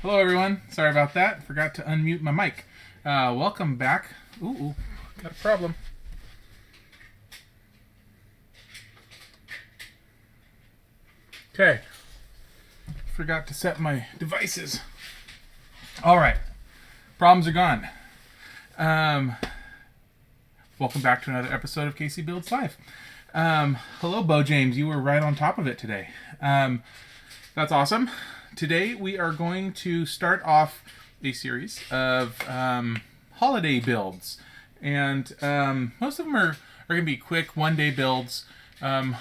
Hello, everyone. Sorry about that. Forgot to unmute my mic. Welcome back. Ooh, got a problem. Okay. Forgot to set my devices. All right. Problems are gone. Welcome back to another episode of CaseyBuilds Live. Hello, Bo James. You were right on top of it today. That's awesome. Today we are going to start off a series of holiday builds. And most of them are going to be quick one-day builds. I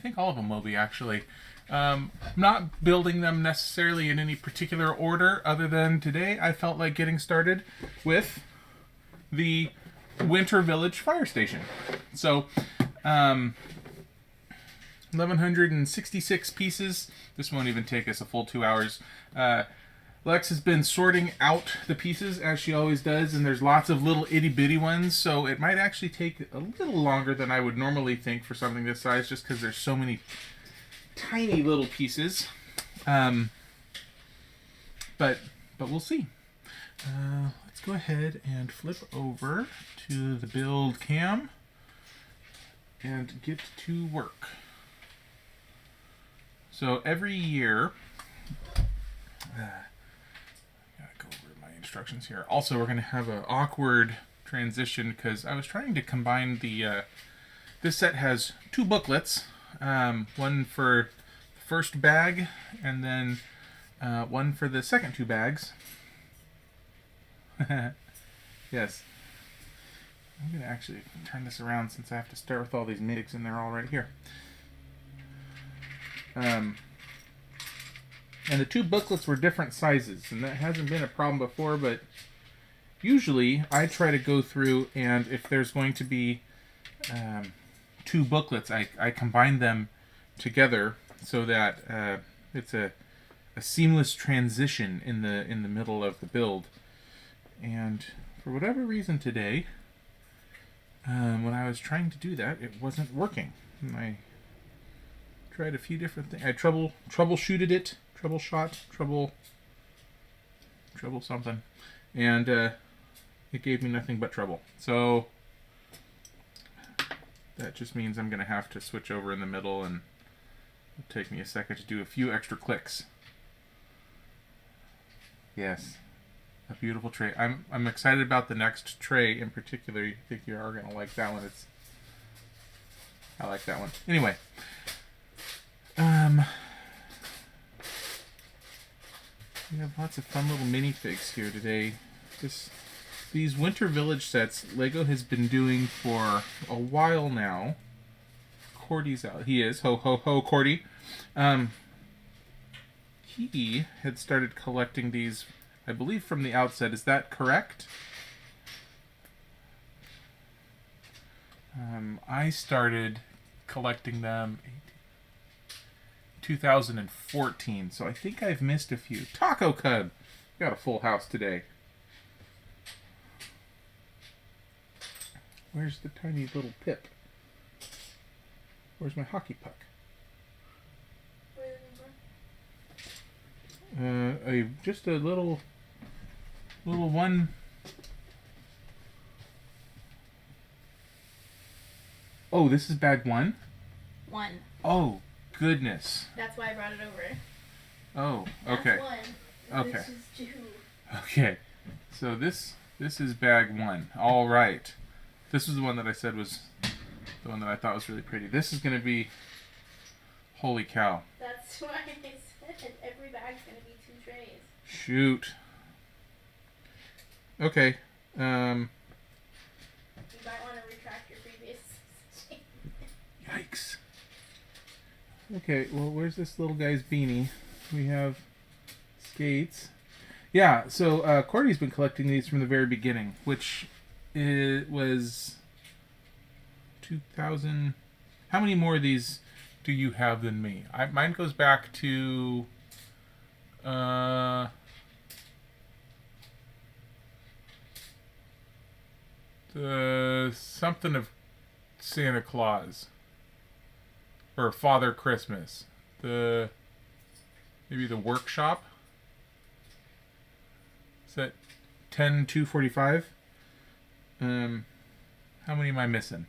think all of them will be, actually. I'm not building them necessarily in any particular order, other than today I felt like getting started with the Winter Village Fire Station. So, 1,166 pieces. This won't even take us a full 2 hours. Lex has been sorting out the pieces, as she always does, and there's lots of little itty-bitty ones, so it might actually take a little longer than I would normally think for something this size, just because there's so many tiny little pieces. But we'll see. Let's go ahead and flip over to the build cam and get to work. So every year, gotta go over my instructions here. Also, we're going to have an awkward transition because I was trying to combine the. This set has two booklets, one for the first bag, and then one for the second two bags. Yes. I'm going to actually turn this around since I have to start with all these migs and they're all right here. And the two booklets were different sizes, and that hasn't been a problem before, but usually I try to go through, and if there's going to be two booklets, I combine them together so that it's a seamless transition in the middle of the build. And for whatever reason today, when I was trying to do that, it wasn't working. And I tried a few different things. I troubleshot something, and it gave me nothing but trouble. So that just means I'm going to have to switch over in the middle, and it'll take me a second to do a few extra clicks. Yes. A beautiful tray. I'm excited about the next tray in particular. I think you are going to like that one. I like that one. Anyway. We have lots of fun little minifigs here today. These Winter Village sets, Lego has been doing for a while now. Cordy's out. He is. Ho, ho, ho, Cordy. He had started collecting these, I believe, from the outset. Is that correct? I started collecting them 2014, so I think I've missed a few. Taco Cub! Got a full house today. Where's the tiny little Pip? Where's my hockey puck? Just a little one. Oh, this is bag one? One. Oh, goodness. That's why I brought it over. Oh, okay. That's one. Okay. This is two. Okay. So this is bag one. All right. This was the one that I said was the one that I thought was really pretty. This is going to be, holy cow. That's why I said every bag's going to be two trays. Shoot. Okay. You might want to retract your previous statement. Yikes. Okay, well, where's this little guy's beanie? We have skates. Yeah, so Cordy's been collecting these from the very beginning, which it was 2000. How many more of these do you have than me? Mine goes back to the something of Santa Claus or Father Christmas. Maybe the workshop. Is that 10,245? How many am I missing?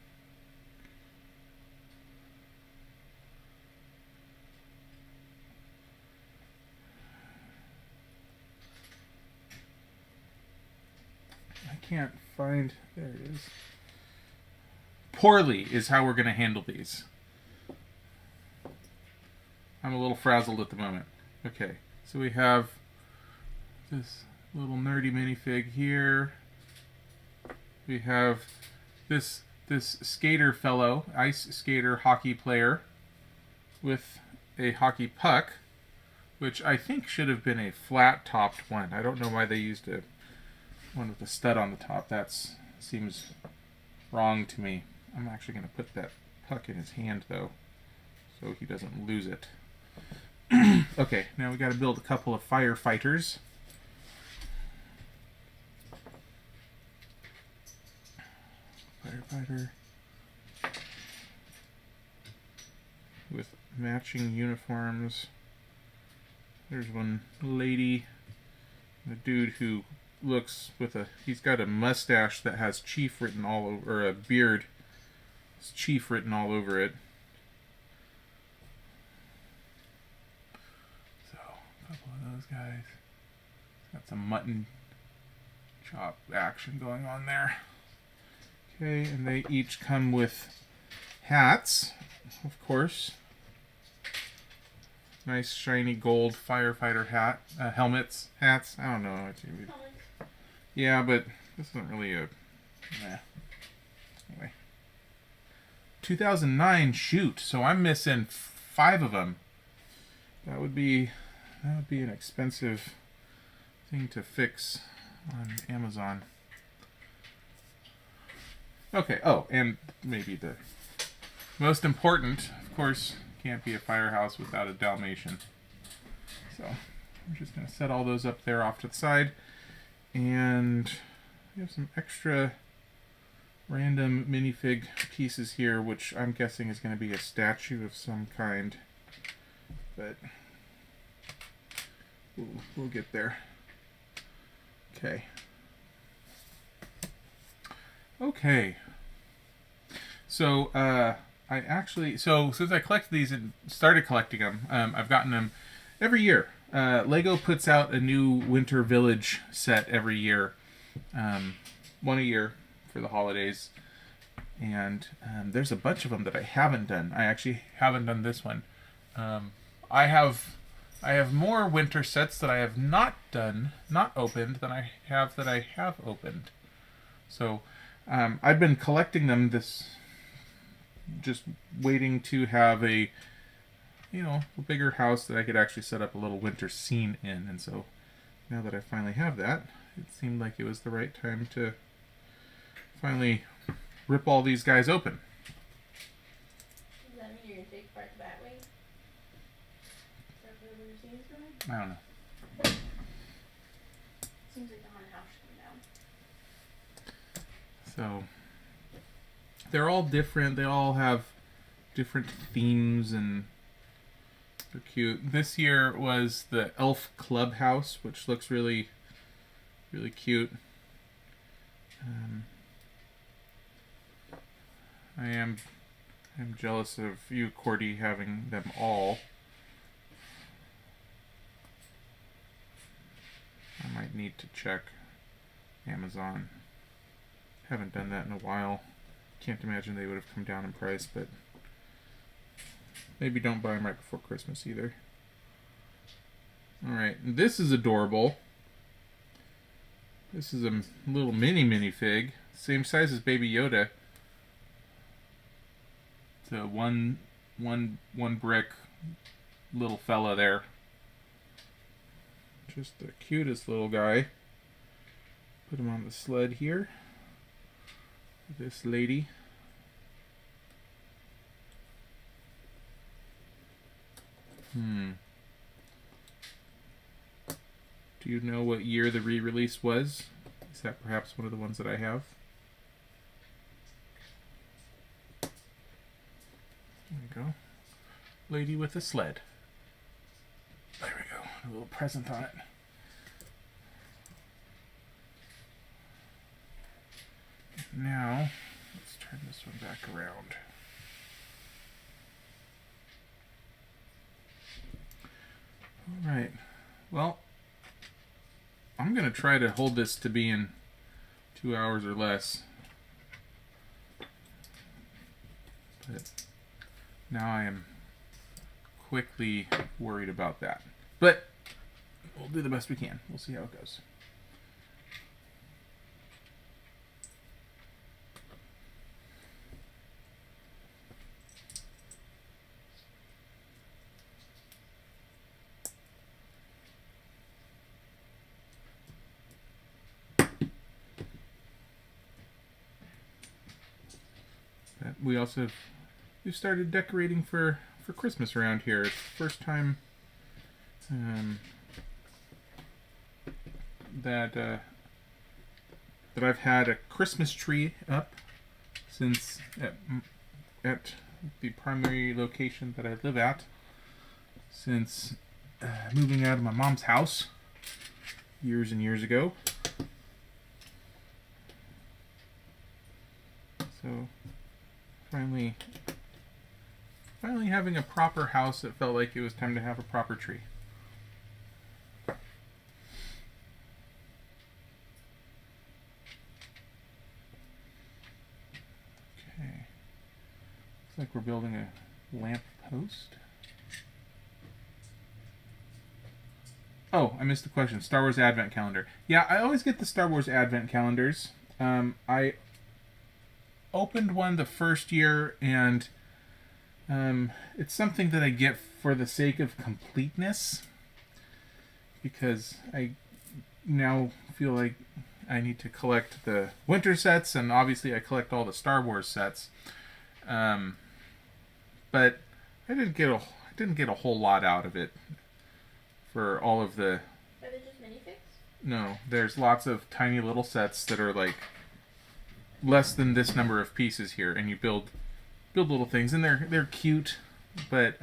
I can't find... There it is. Poorly is how we're going to handle these. I'm a little frazzled at the moment. Okay, so we have this little nerdy minifig here. We have this skater fellow, ice skater hockey player with a hockey puck, which I think should have been a flat topped one. I don't know why they used a one with a stud on the top. That seems wrong to me. I'm actually going to put that puck in his hand though, so he doesn't lose it. Okay, now we got to build a couple of firefighters. Firefighter with matching uniforms. There's one lady, a dude who looks with he's got a mustache that has chief written all over, or a beard, it's chief written all over it. So, a couple of those guys. Got some mutton chop action going on there. Okay, and they each come with hats, of course. Nice shiny gold firefighter hat, helmets, hats. I don't know. Yeah, but this isn't really a. Nah. Anyway, 2009 shoot. So I'm missing 5 of them. That would be an expensive thing to fix on Amazon. Okay, oh, and maybe the most important, of course, can't be a firehouse without a Dalmatian. So I'm just going to set all those up there off to the side. And we have some extra random minifig pieces here, which I'm guessing is going to be a statue of some kind. But we'll get there. Okay. Okay. So, since I collected these and started collecting them, I've gotten them every year. Lego puts out a new Winter Village set every year. One a year for the holidays. And there's a bunch of them that I haven't done. I actually haven't done this one. I have more winter sets that I have not opened, than I have opened. So I've been collecting them just waiting to have a bigger house that I could actually set up a little winter scene in. And so now that I finally have that, it seemed like it was the right time to finally rip all these guys open. Does that mean you're going to take apart the Batwing? Is that what the routine is going? I don't know. Seems like the haunted house should come down. So they're all different. They all have different themes and they're cute. This year was the Elf Clubhouse, which looks really, really cute. I'm jealous of you, Cordy, having them all. I might need to check Amazon. Haven't done that in a while. Can't imagine they would have come down in price, but maybe don't buy them right before Christmas either. Alright, this is adorable. This is a little minifig. Same size as Baby Yoda. It's a one brick little fella there. Just the cutest little guy. Put him on the sled here. This lady. Do you know what year the re-release was? Is that perhaps one of the ones that I have? There we go. Lady with a sled. There we go. A little present on it. now, let's turn this one back around. All right. Well, I'm going to try to hold this to be in 2 hours or less. But now I am quickly worried about that. But we'll do the best we can. We'll see how it goes. We've started decorating for Christmas around here. It's the first time that I've had a Christmas tree up since at the primary location that I live at since moving out of my mom's house years and years ago. So finally having a proper house, it felt like it was time to have a proper tree. Okay. Looks like we're building a lamp post. Oh, I missed the question. Star Wars Advent Calendar. Yeah, I always get the Star Wars Advent Calendars. I opened one the first year, and it's something that I get for the sake of completeness, because I now feel like I need to collect the winter sets, and obviously I collect all the Star Wars sets. But I didn't get a whole lot out of it for all of the. Are they just minifigs? No, there's lots of tiny little sets that are like less than this number of pieces here, and you build little things, and they're cute, but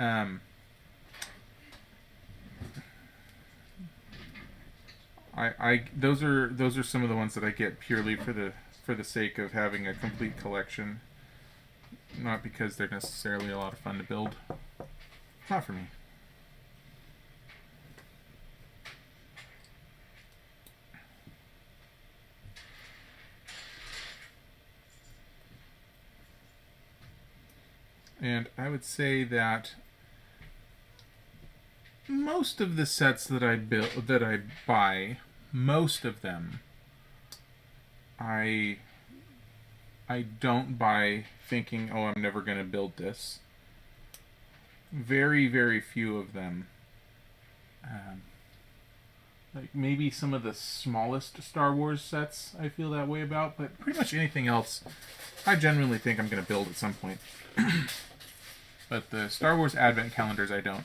those are some of the ones that I get purely for the sake of having a complete collection, not because they're necessarily a lot of fun to build. Not for me. And I would say that most of the sets that I buy, most of them, I don't buy thinking, oh, I'm never going to build this. Very, very few of them. Like maybe some of the smallest Star Wars sets I feel that way about, but pretty much anything else I genuinely think I'm going to build at some point. But the Star Wars Advent Calendars, I don't.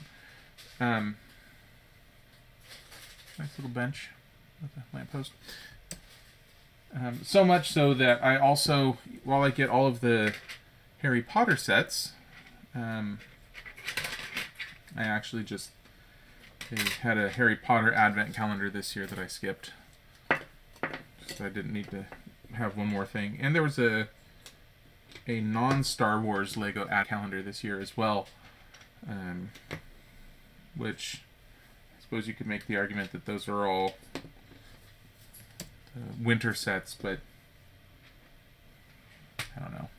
Nice little bench with a lamppost. So much so that I also, while I get all of the Harry Potter sets, I actually just had a Harry Potter Advent Calendar this year that I skipped. So I didn't need to have one more thing. And there was a non-Star Wars Lego ad calendar this year as well, which I suppose you could make the argument that those are all winter sets, but I don't know.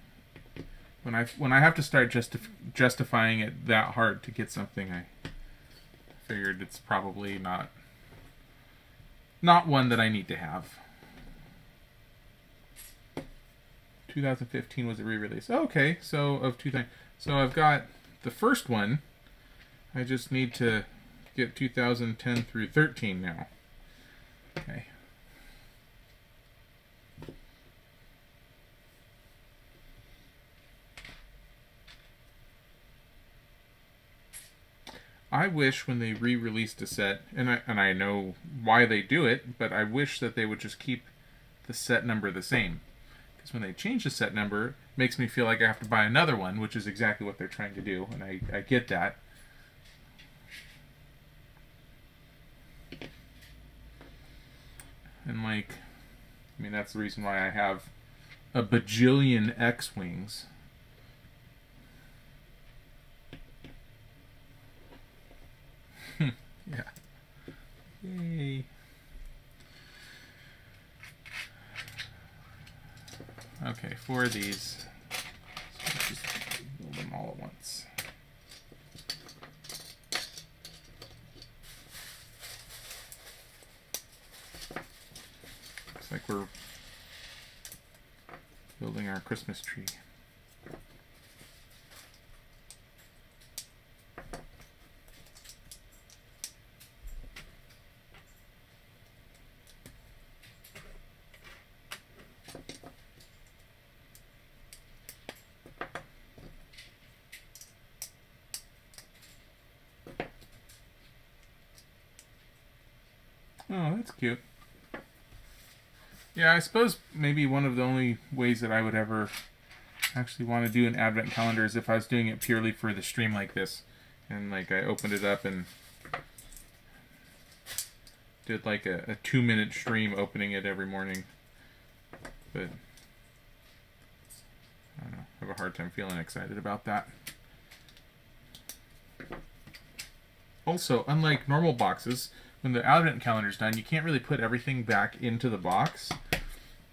When I have to start justifying it that hard to get something, I figured it's probably not one that I need to have. 2015 was a re-release. Oh, okay, so I've got the first one. I just need to get 2010 through 13 now. Okay. I wish when they re-released a set, and I know why they do it, but I wish that they would just keep the set number the same. Because when they change the set number, it makes me feel like I have to buy another one, which is exactly what they're trying to do, and I get that. And that's the reason why I have a bajillion X-Wings. Yeah. Yay. Okay, 4 of these. So let's just build them all at once. Looks like we're building our Christmas tree. Oh, that's cute. Yeah, I suppose maybe one of the only ways that I would ever actually want to do an advent calendar is if I was doing it purely for the stream like this. And like I opened it up and did like a 2-minute stream opening it every morning. But I don't know, I have a hard time feeling excited about that. Also, unlike normal boxes, when the advent calendar is done, you can't really put everything back into the box,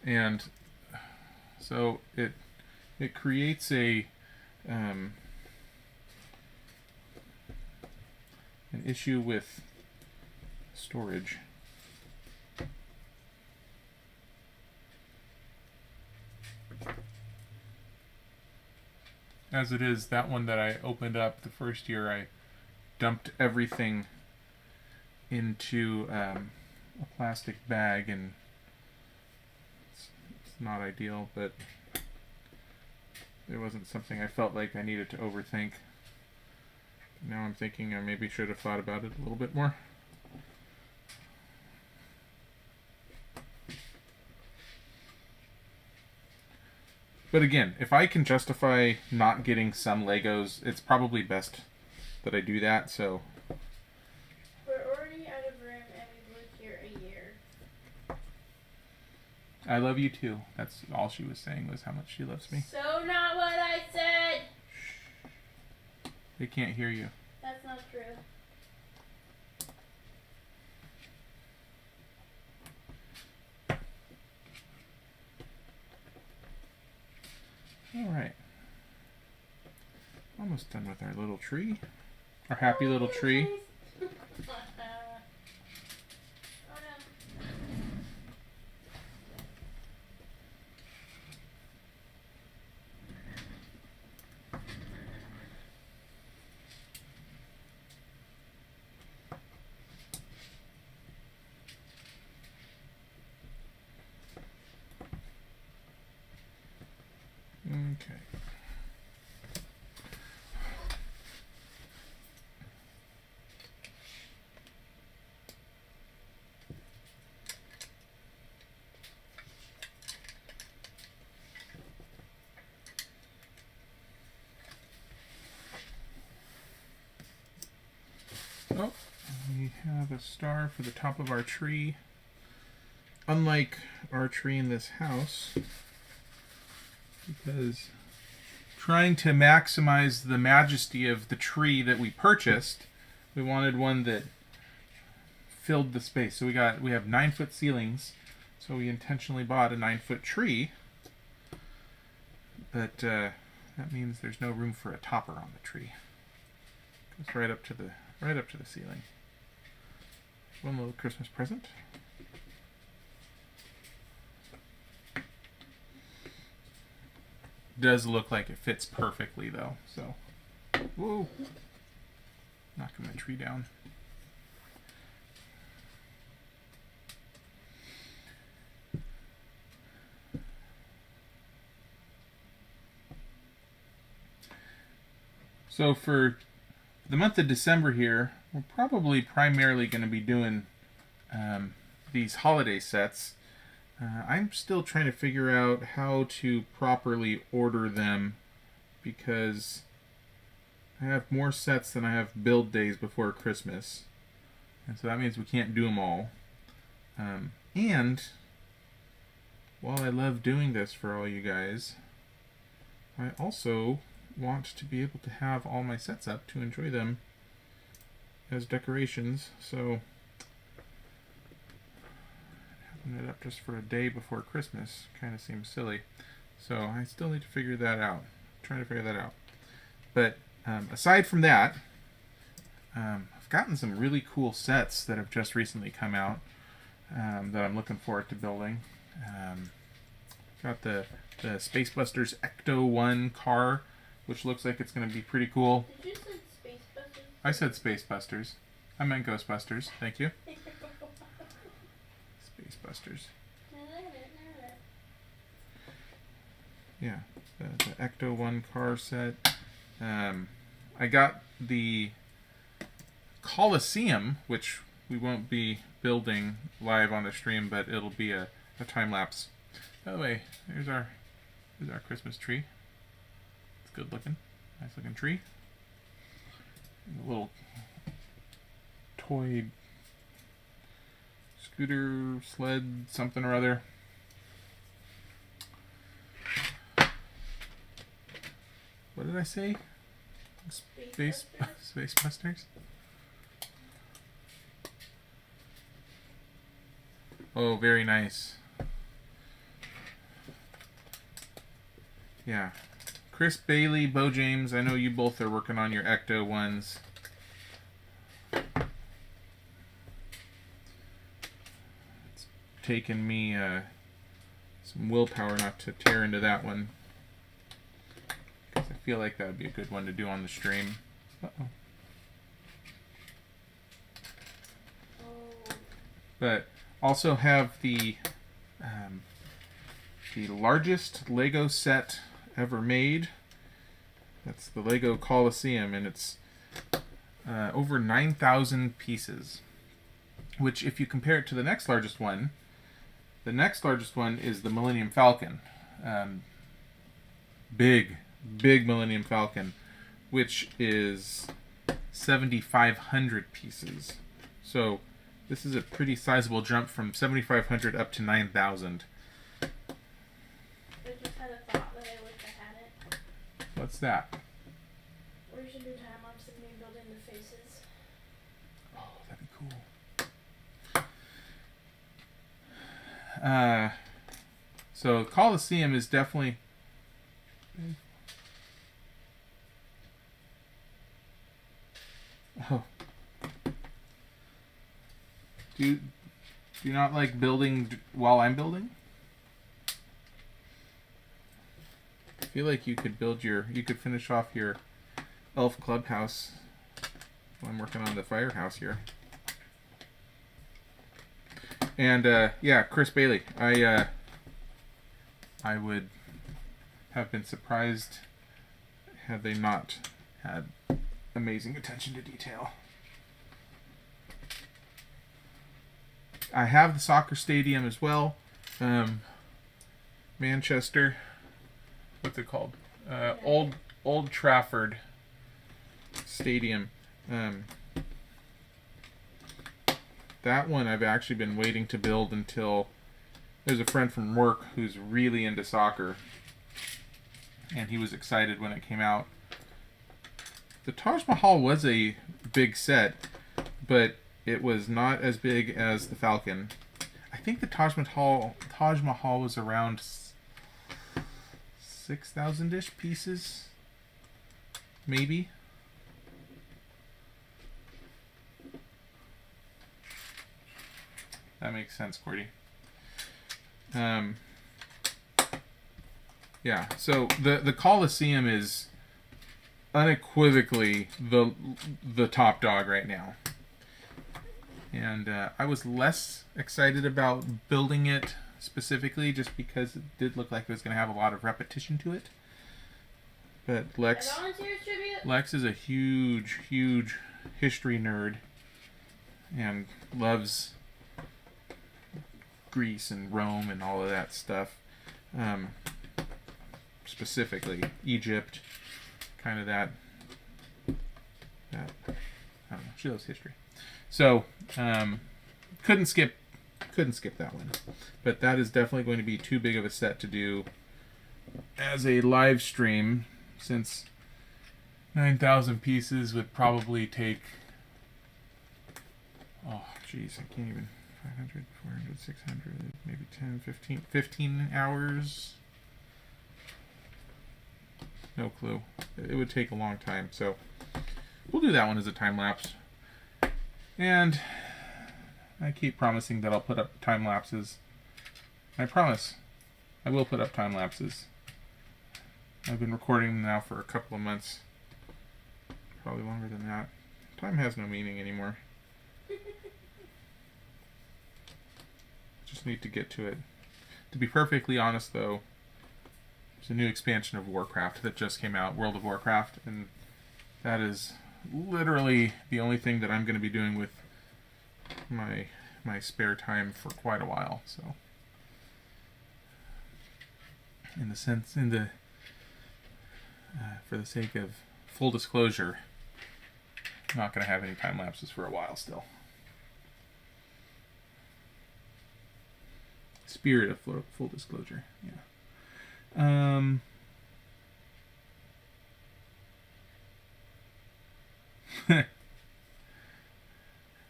and so it creates an issue with storage. As it is, that one that I opened up the first year, I dumped everything into a plastic bag, and it's not ideal, but it wasn't something I felt like I needed to overthink. Now I'm thinking I maybe should have thought about it a little bit more. But again, if I can justify not getting some Legos, it's probably best that I do that, so... We're already out of room and we've lived here a year. I love you too. That's all she was saying, was how much she loves me. So not what I said! They can't hear you. That's not true. Alright. Almost done with our little tree. Our happy little tree. Oh, no. Okay. Oh, we have a star for the top of our tree. Unlike our tree in this house, because trying to maximize the majesty of the tree that we purchased, we wanted one that filled the space. So we have 9-foot ceilings, so we intentionally bought a 9-foot tree, but that means there's no room for a topper on the tree. It goes right up to the ceiling. One little Christmas present. Does look like it fits perfectly though, so whoa, knocking my tree down. So for the month of December here, we're probably primarily going to be doing these holiday sets. I'm still trying to figure out how to properly order them, because I have more sets than I have build days before Christmas, and so that means we can't do them all. And while I love doing this for all you guys, I also want to be able to have all my sets up to enjoy them as decorations. So having it up just for a day before Christmas kind of seems silly. So I still need to figure that out. I'm trying to figure that out. But aside from that, I've gotten some really cool sets that have just recently come out that I'm looking forward to building. Got the Spacebusters Ecto 1 car, which looks like it's going to be pretty cool. Did you say Spacebusters? I said Spacebusters. I meant Ghostbusters. Thank you. Spacebusters. Yeah, the Ecto 1 car set. I got the Colosseum, which we won't be building live on the stream, but it'll be a time lapse. By the way, here's our Christmas tree. It's good looking, nice looking tree. A little toy scooter sled, something or other. What did I say? Spacebusters? Oh, very nice. Yeah. Chris Bailey, Bo James, I know you both are working on your Ecto ones. It's taken me some willpower not to tear into that one. Because I feel like that would be a good one to do on the stream. Uh-oh. But also have the largest Lego set ever made. That's the Lego Colosseum, and it's over 9,000 pieces. Which, if you compare it to the next largest one is the Millennium Falcon. Big Millennium Falcon, which is 7,500 pieces. So this is a pretty sizable jump from 7,500 up to 9,000. I just had a thought that I wish I had it. What's that? We should do time lapse of me building the faces. Oh, that'd be cool. So Colosseum is definitely... Oh. Do you not like building while I'm building? I feel like you could finish off your elf clubhouse while I'm working on the firehouse here. And yeah, Chris Bailey, I would have been surprised had they not had amazing attention to detail. I have the soccer stadium as well. Manchester. What's it called? Old Trafford Stadium. That one I've actually been waiting to build until there's a friend from work who's really into soccer, and he was excited when it came out. The Taj Mahal was a big set, but it was not as big as the Falcon. I think the Taj Mahal was around 6,000-ish pieces, maybe. That makes sense, Cordy. Yeah, so the Colosseum is unequivocally the top dog right now. And I was less excited about building it specifically just because it did look like it was going to have a lot of repetition to it. But Lex is a huge history nerd and loves Greece and Rome and all of that stuff. Specifically Egypt, kind of that I don't know, she loves history. So couldn't skip couldn't skip that one. But that is definitely going to be too big of a set to do as a live stream, since 9,000 pieces would probably take, oh geez, I can't even, 500, 400, 600, maybe 10, 15 hours. No clue. It would take a long time, so we'll do that one as a time lapse. And I keep promising that I'll put up time lapses. I promise I will put up time lapses. I've been recording them now for a couple of months. Probably longer than that. Time has no meaning anymore. Just need to get to it. To be perfectly honest, though, there's a new expansion of Warcraft that just came out, World of Warcraft, and that is literally the only thing that I'm going to be doing with my spare time for quite a while. So, for the sake of full disclosure, I'm not going to have any time lapses for a while still. Spirit of full disclosure, yeah.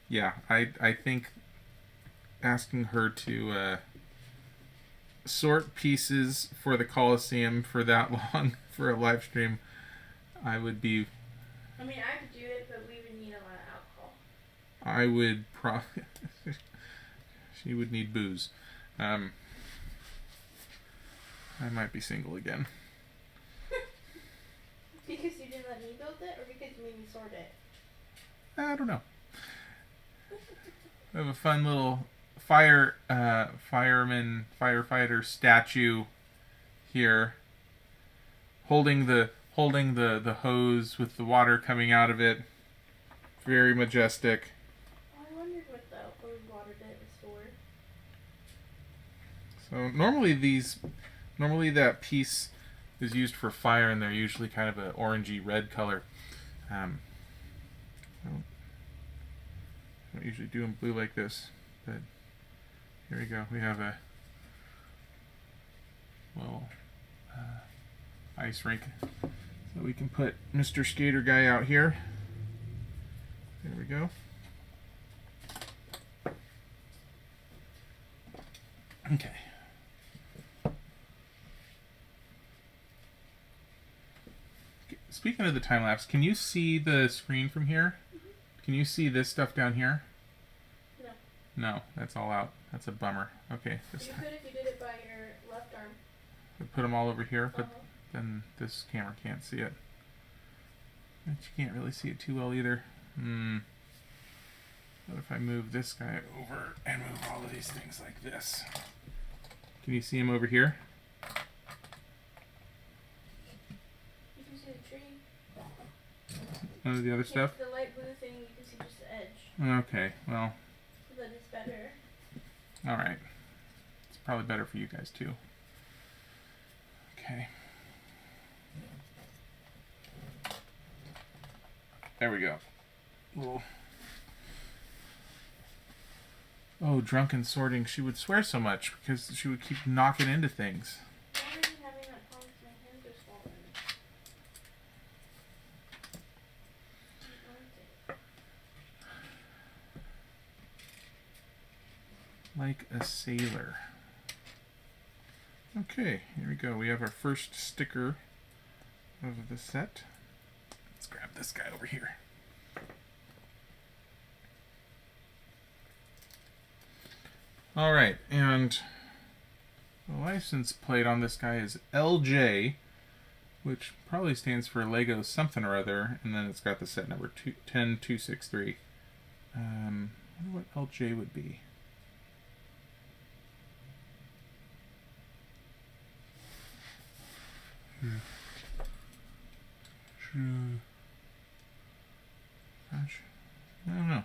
Yeah, I think asking her to sort pieces for the Colosseum for that long for a live stream, I would be. I mean, I could do it, but we would need a lot of alcohol. I would probably. She would need booze. I might be single again. Because you didn't let me build it, or because you made me sort it? I don't know. We have a fun little fireman, firefighter statue here, holding the hose with the water coming out of it. Very majestic. I wondered what the hose water bit was for. So normally that piece is used for fire, and they're usually kind of an orangey red color. I don't usually do them blue like this, but here we go. We have a little ice rink, so we can put Mr. Skater Guy out here. There we go. Okay. Speaking of the time lapse, can you see the screen from here? Can you see this stuff down here? No. No, that's all out. That's a bummer. Okay. You could if you did it by your left arm. Put them all over here, but then this camera can't see it. But you can't really see it too well either. What if I move this guy over and move all of these things like this? Can you see him over here? You can see the tree. None of the other stuff? The light blue thing, you can see just the edge. Okay, well. So that is better. Alright. It's probably better for you guys too. Okay. There we go. Little. Oh, drunken sorting. She would swear so much because she would keep knocking into things. Why are you having that problem? My hands are swollen. Like a sailor. Okay, here we go. We have our first sticker of the set. Let's grab this guy over here. Alright, and the license plate on this guy is LJ, which probably stands for Lego something or other, and then it's got the set number 10263. I wonder what LJ would be. Gosh, I don't know.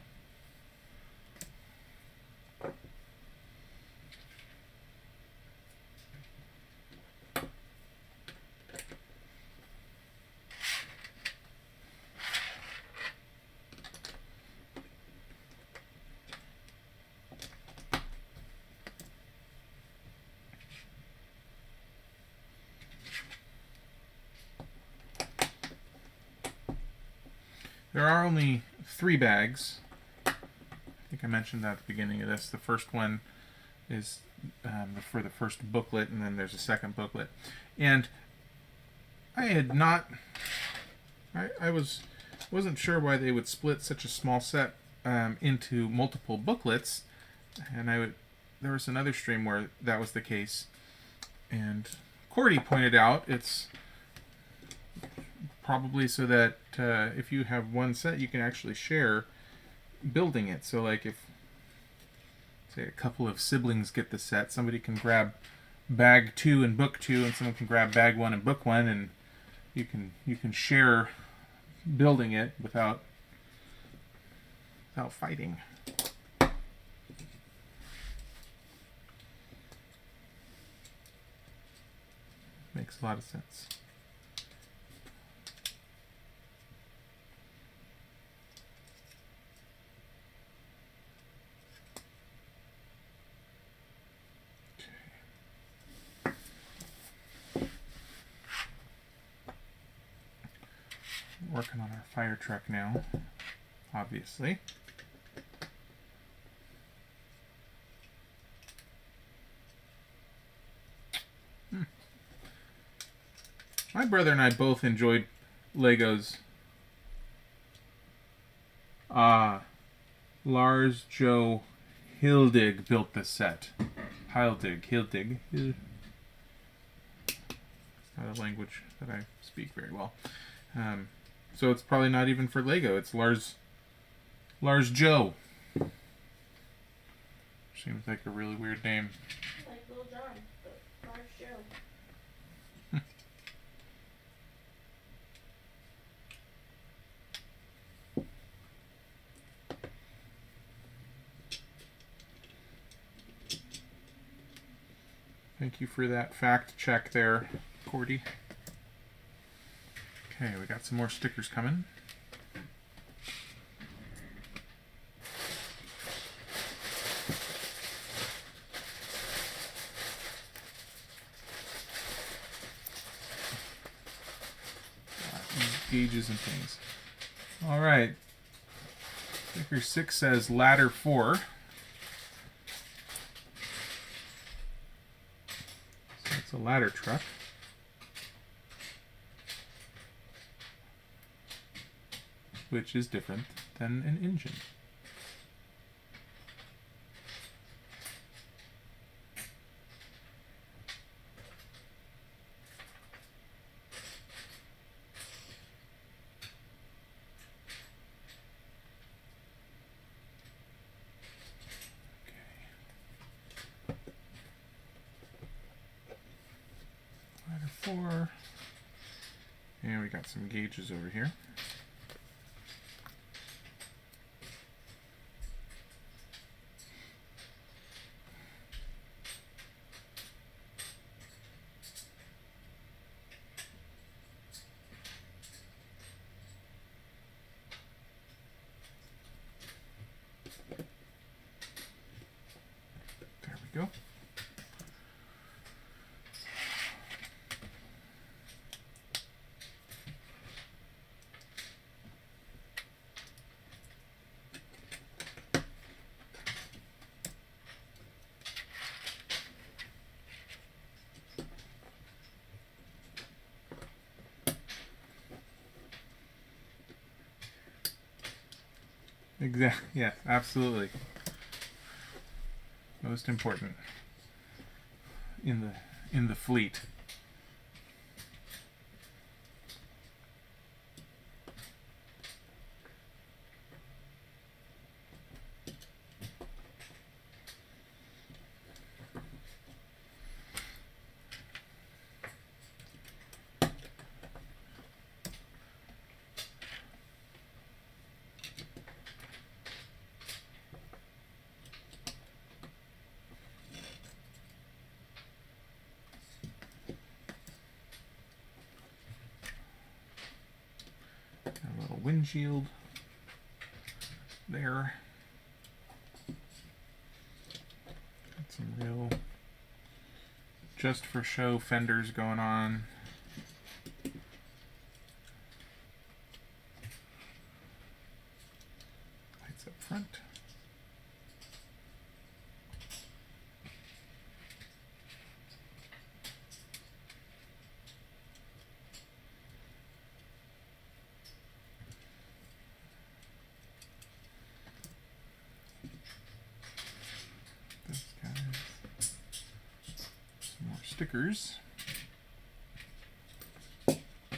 There are only 3 bags. I think I mentioned that at the beginning of this. The first one is for the first booklet, and then there's a second booklet. And I had not... I wasn't sure why they would split such a small set into multiple booklets, and there was another stream where that was the case, and Cordy pointed out it's probably so that if you have one set, you can actually share building it. So like if, say, a couple of siblings get the set, somebody can grab bag 2 and book 2, and someone can grab bag 1 and book 1, and you can share building it without fighting. Makes a lot of sense. Working on our fire truck now, obviously. My brother and I both enjoyed Legos. Lars Joe Hildig built this set. Hildig. It's not a language that I speak very well. So it's probably not even for Lego. It's Lars Joe. Seems like a really weird name. Like Little John, but Lars Joe. Thank you for that fact check there, Cordy. Okay, we got some more stickers coming. Gauges and things. All right. Sticker 6 says ladder 4. So it's a ladder truck. Which is different than an engine. Ladder 4. And we got some gauges over here. There we go. Exactly. Yeah, absolutely. Most important in the fleet. A little windshield there. Got some real just for show fenders going on. front. Those guys. Some more stickers.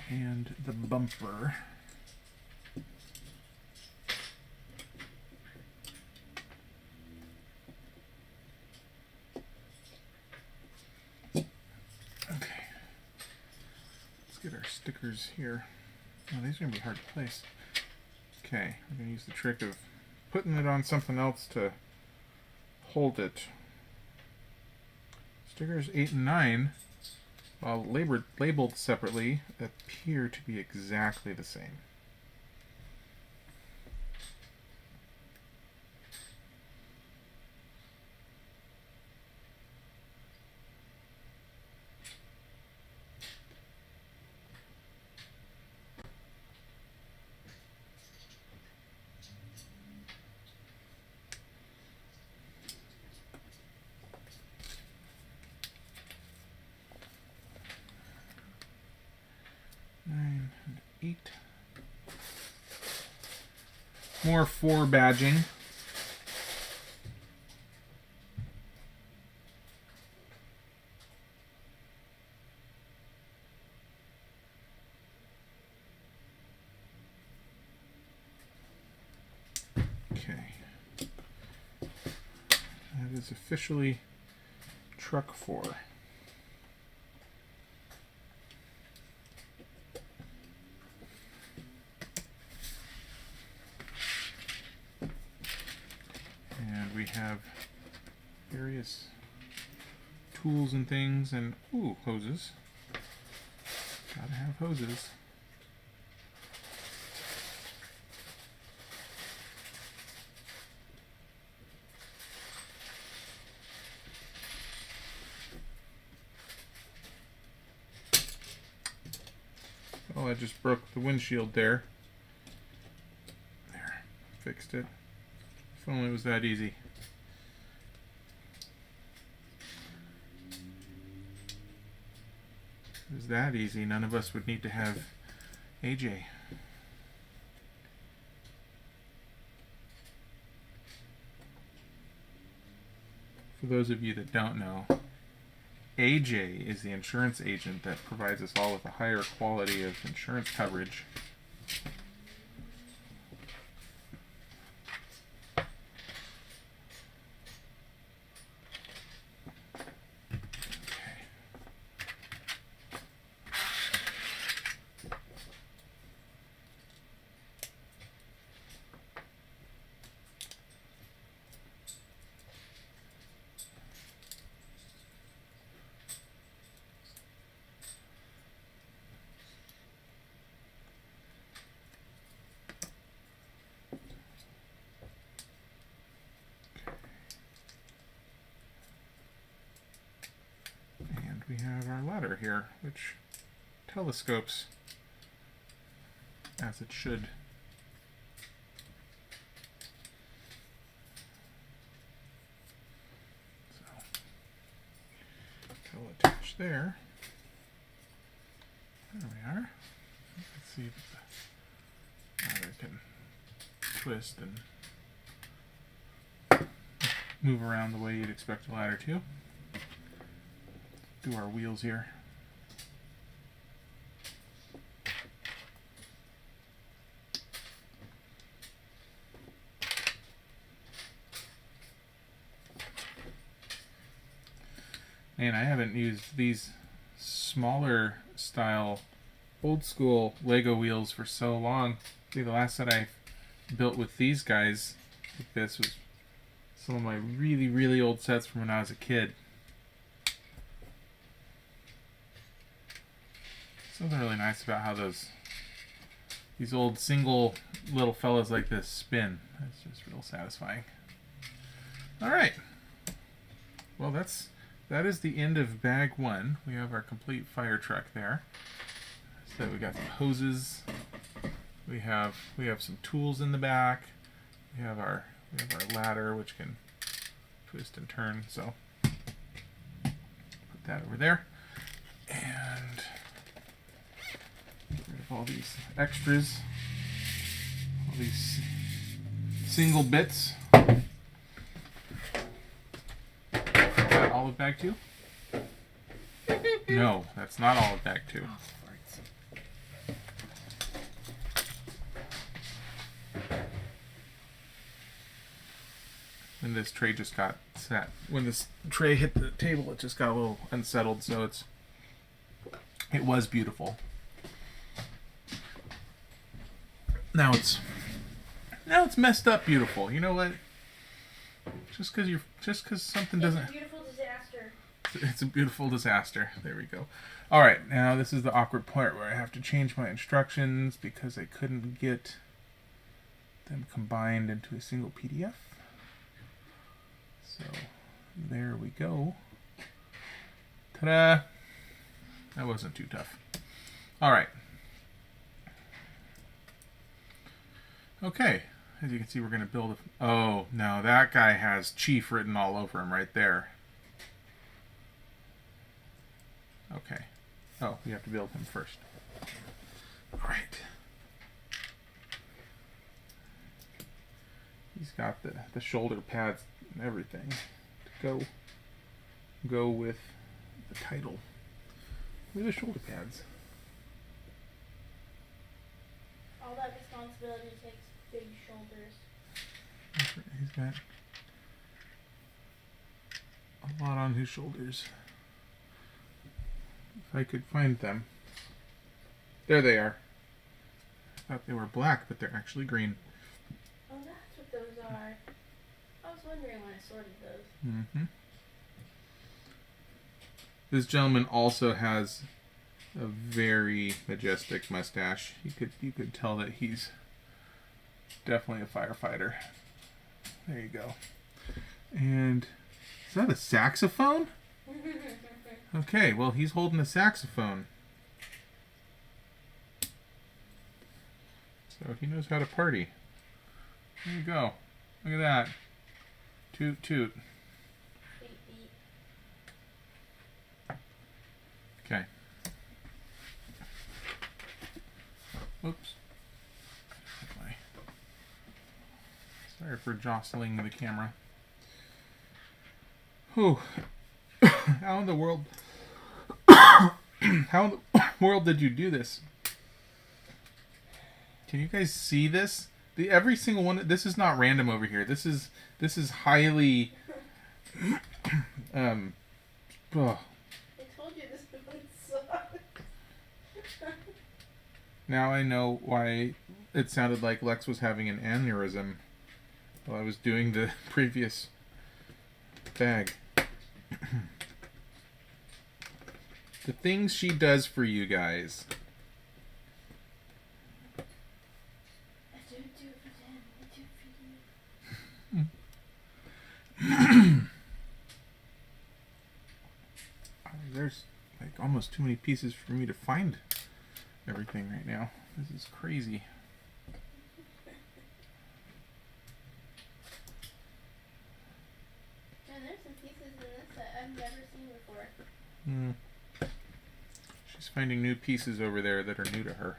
And the bumper. Okay. Let's get our stickers here. Oh, these are going to be hard to place. Okay, we're going to use the trick of putting it on something else to hold it. Stickers 8 and 9, while labeled separately, appear to be exactly the same. More 4 badging. Okay. That is officially truck 4. We have various tools and things, and ooh, hoses. Gotta have hoses. Oh, I just broke the windshield there. There, fixed it. If only it was that easy. If it was that easy, none of us would need to have AJ. For those of you that don't know, AJ is the insurance agent that provides us all with a higher quality of insurance coverage. We have our ladder here, which telescopes as it should. So, it'll attach there. There we are. Let's see if the ladder can twist and move around the way you'd expect a ladder to. Do our wheels here. Man, I haven't used these smaller style old school Lego wheels for so long. I think the last set I built with these guys with this was some of my really old sets from when I was a kid. Something really nice about how these old single little fellas like this spin. It's just real satisfying. All right. Well, that is the end of bag 1. We have our complete fire truck there. So we got some hoses. We have some tools in the back. We have our We have our ladder, which can twist and turn, so put that over there. And get rid of all these extras, all these single bits. Is that olive bag 2? No, that's not olive bag 2. And this tray just got set. When this tray hit the table, it just got a little unsettled, so it was beautiful. Now it's messed up beautiful. You know what? Just because something doesn't. It's a beautiful disaster. It's a beautiful disaster. There we go. All right, now this is the awkward part where I have to change my instructions because I couldn't get them combined into a single PDF. So there we go. Ta-da! That wasn't too tough. All right. Okay. As you can see, we're going to build a... Oh, no, that guy has Chief written all over him right there. Okay. Oh, we have to build him first. All right. He's got the shoulder pads and everything to go with the title. Where are the shoulder pads? All that responsibility takes big shoulders. He's got a lot on his shoulders. If I could find them. There they are. I thought they were black, but they're actually green. Oh, that's what those are. I was wondering when I sorted those. Mm-hmm. This gentleman also has a very majestic mustache. You could tell that he's definitely a firefighter. There you go. And is that a saxophone? Okay, well, he's holding a saxophone. So he knows how to party. There you go. Look at that. Toot toot. Beep, beep. Okay. Oops. Sorry for jostling the camera. Whew. How in the world... How in the world did you do this? Can you guys see this? Every single one... This is not random over here. This is highly... I told you this would suck. Now I know why it sounded like Lex was having an aneurysm while I was doing the previous bag. The things she does for you guys. I don't do it for them, I do it for you. There's like almost too many pieces for me to find everything right now. This is crazy. And there's some pieces in this that I've never seen before. She's finding new pieces over there that are new to her.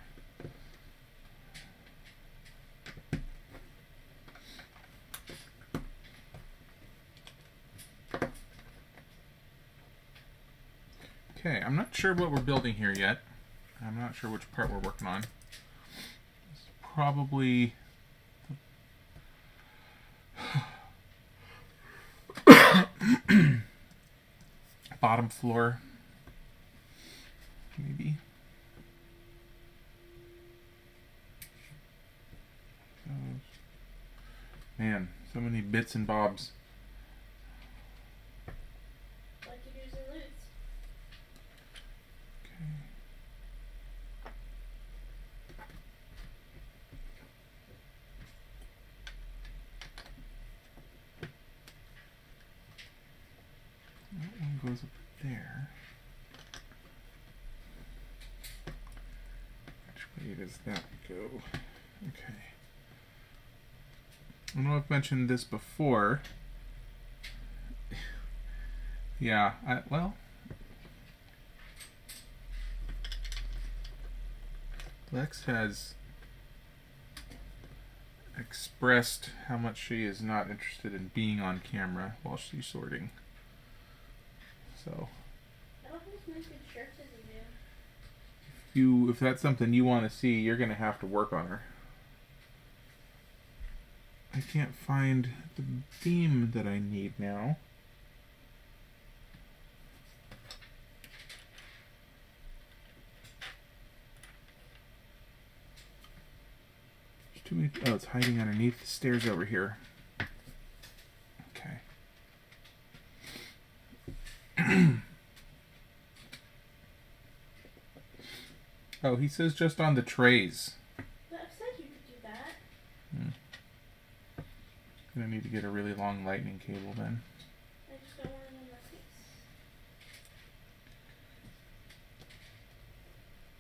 Okay, I'm not sure what we're building here yet. I'm not sure which part we're working on. It's probably... bottom floor. Maybe. Man, so many bits and bobs. Like you do the loots. Okay. That one goes up there. Which way does that go? Okay. I know I've mentioned this before. Yeah, well, Lex has expressed how much she is not interested in being on camera while she's sorting. So, I don't have as many good shirts as you do. if that's something you want to see, you're going to have to work on her. I can't find the theme that I need now. There's too many. Oh, it's hiding underneath the stairs over here. Okay. Oh, he says just on the trays. But I said you could do that. Gonna need to get a really long lightning cable then. I just don't want it in my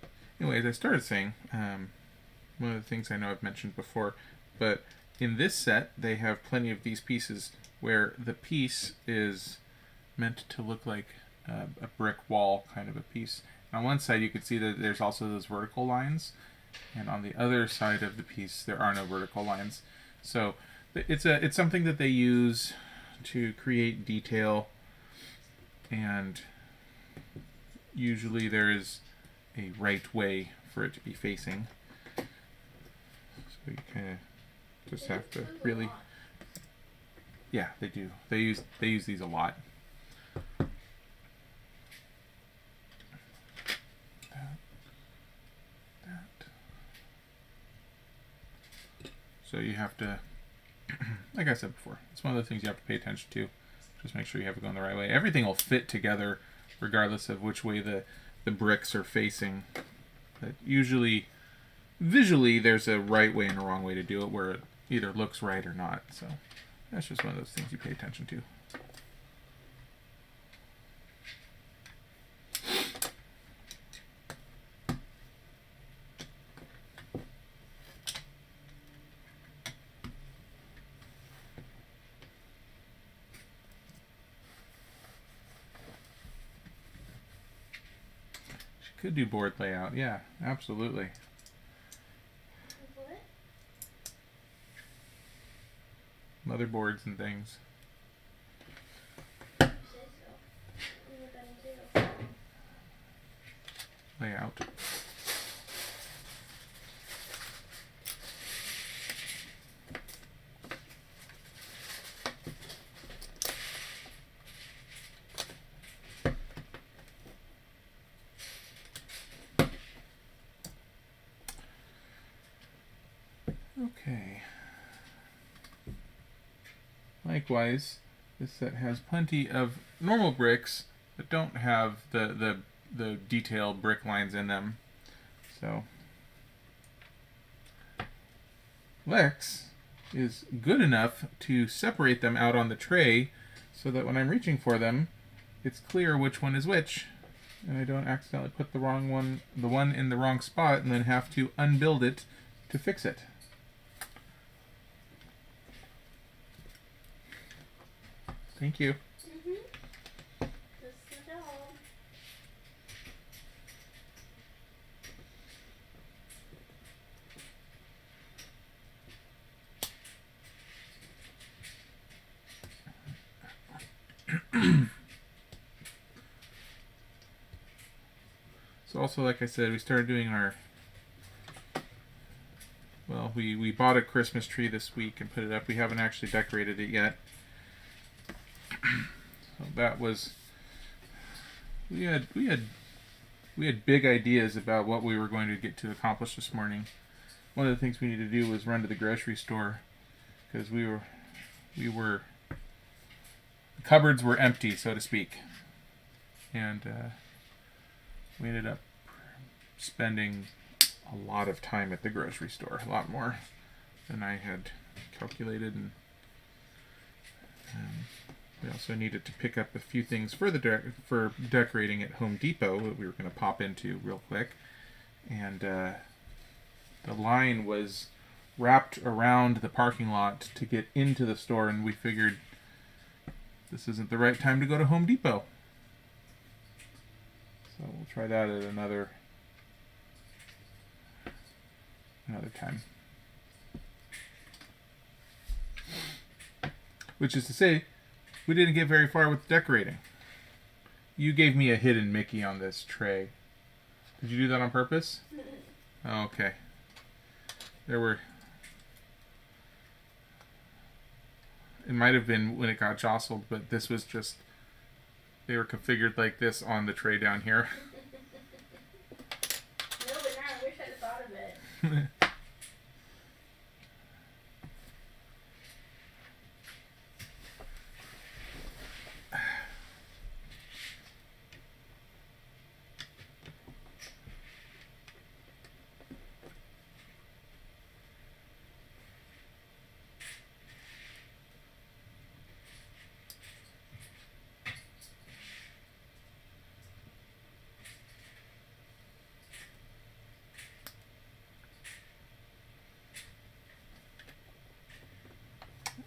face. Anyways, I started saying, one of the things I know I've mentioned before, but in this set they have plenty of these pieces where the piece is meant to look like a brick wall kind of a piece. And on one side you can see that there's also those vertical lines, and on the other side of the piece there are no vertical lines. So it's something that they use to create detail, and usually there is a right way for it to be facing. So you kind of just have to really, yeah, they do. They use these a lot. That. So you have to, like I said before, it's one of the things you have to pay attention to. Just make sure you have it going the right way. Everything will fit together regardless of which way the bricks are facing. But usually, visually, there's a right way and a wrong way to do it where it either looks right or not. So that's just one of those things you pay attention to. Could do board layout, yeah, absolutely. What? Motherboards and things. You say so. What are you gonna do? Layout. Okay. Likewise, this set has plenty of normal bricks that don't have the detailed brick lines in them. So Lex is good enough to separate them out on the tray so that when I'm reaching for them, it's clear which one is which, and I don't accidentally put the one in the wrong spot and then have to unbuild it to fix it. Thank you. Mm-hmm. That's the job. So also, like I said, we started doing our, well, we bought a Christmas tree this week and put it up. We haven't actually decorated it yet. So that was, we had big ideas about what we were going to get to accomplish this morning. One of the things we needed to do was run to the grocery store because the cupboards were empty, so to speak, and we ended up spending a lot of time at the grocery store, a lot more than I had calculated, and we also needed to pick up a few things for for decorating at Home Depot that we were going to pop into real quick, and the line was wrapped around the parking lot to get into the store, and we figured this isn't the right time to go to Home Depot. So we'll try that at another time. Which is to say, we didn't get very far with decorating. You gave me a hidden Mickey on this tray. Did you do that on purpose? Oh, okay. It might have been when it got jostled, but this was just, they were configured like this on the tray down here. No, but now I wish I'd have thought of it.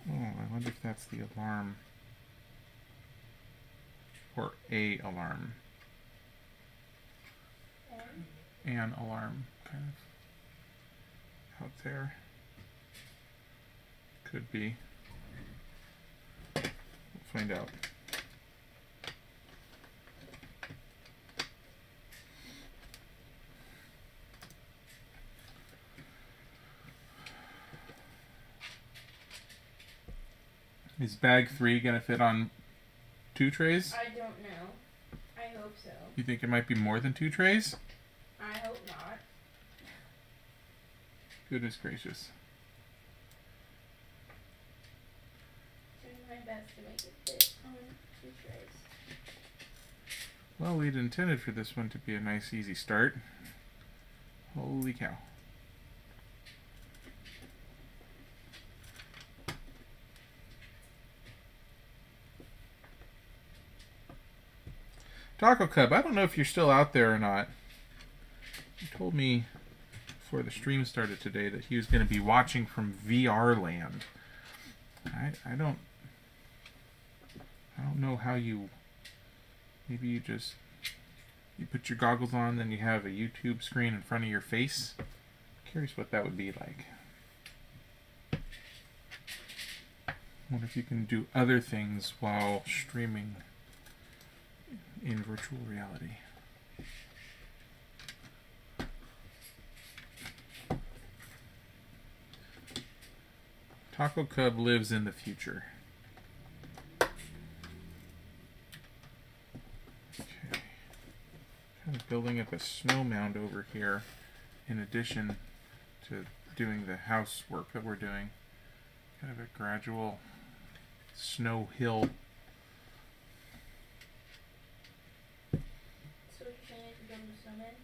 Oh, I wonder if that's the alarm. Or a alarm. An alarm, kind of out there. Could be. We'll find out. Is bag 3 gonna fit on 2 trays? I don't know. I hope so. You think it might be more than 2 trays? I hope not. Goodness gracious. Doing my best to make it fit on 2 trays. Well, we'd intended for this one to be a nice, easy start. Holy cow. Taco Cub, I don't know if you're still out there or not. He told me before the stream started today that he was going to be watching from VR land. I don't know how you. Maybe you put your goggles on, then you have a YouTube screen in front of your face. Curious what that would be like. Wonder if you can do other things while streaming in virtual reality. Taco Cub lives in the future. Okay. Kind of building up a snow mound over here in addition to doing the housework that we're doing. Kind of a gradual snow hill. So you're saying I could build a snowman?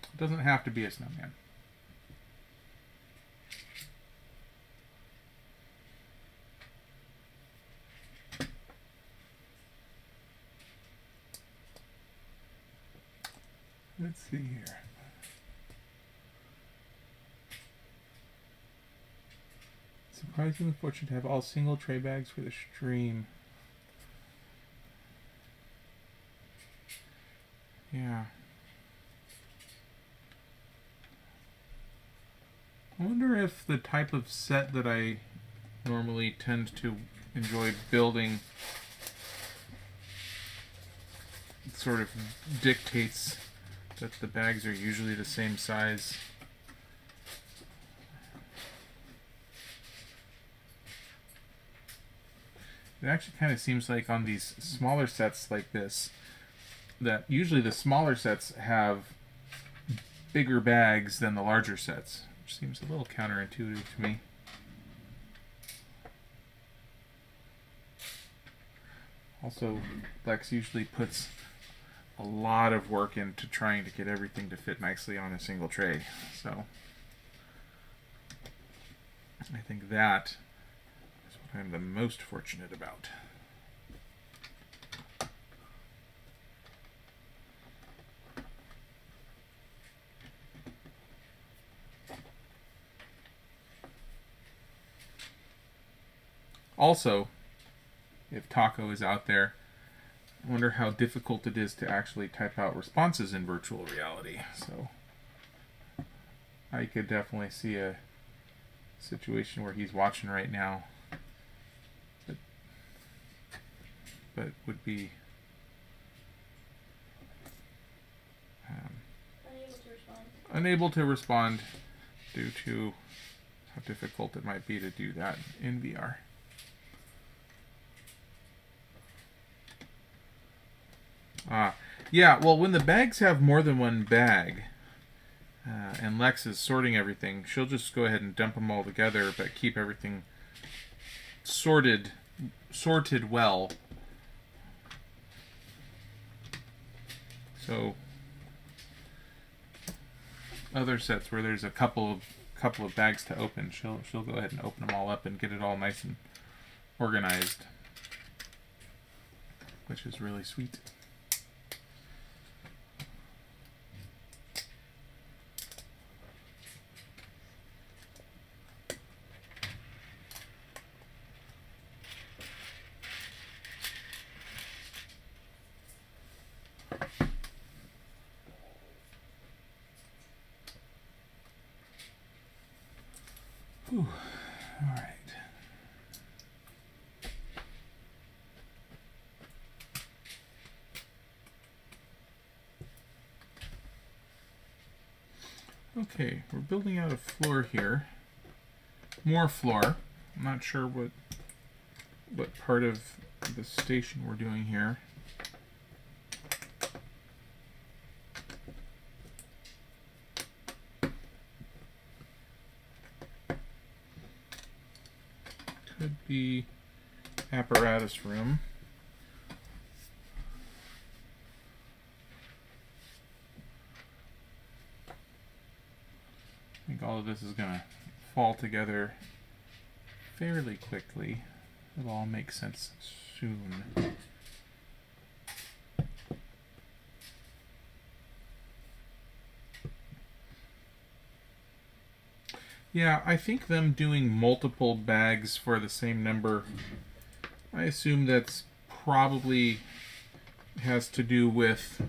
It doesn't have to be a snowman. Let's see here. Surprisingly fortunate to have all single tray bags for the stream. Yeah. I wonder if the type of set that I normally tend to enjoy building sort of dictates that the bags are usually the same size. It actually kind of seems like on these smaller sets like this, that usually the smaller sets have bigger bags than the larger sets, which seems a little counterintuitive to me. Also, Lex usually puts a lot of work into trying to get everything to fit nicely on a single tray, so I think that is what I'm the most fortunate about. Also, if Taco is out there, I wonder how difficult it is to actually type out responses in virtual reality. So I could definitely see a situation where he's watching right now, but would be unable to respond due to how difficult it might be to do that in VR. Yeah, well, when the bags have more than one bag, and Lex is sorting everything, she'll just go ahead and dump them all together, but keep everything sorted well. So other sets where there's a couple of bags to open, she'll go ahead and open them all up and get it all nice and organized, which is really sweet. Whew. All right. Okay, we're building out a floor here. More floor. I'm not sure what part of the station we're doing here. Could be apparatus room. I think all of this is going to fall together fairly quickly. It'll all make sense soon. Yeah, I think them doing multiple bags for the same number, I assume that's probably has to do with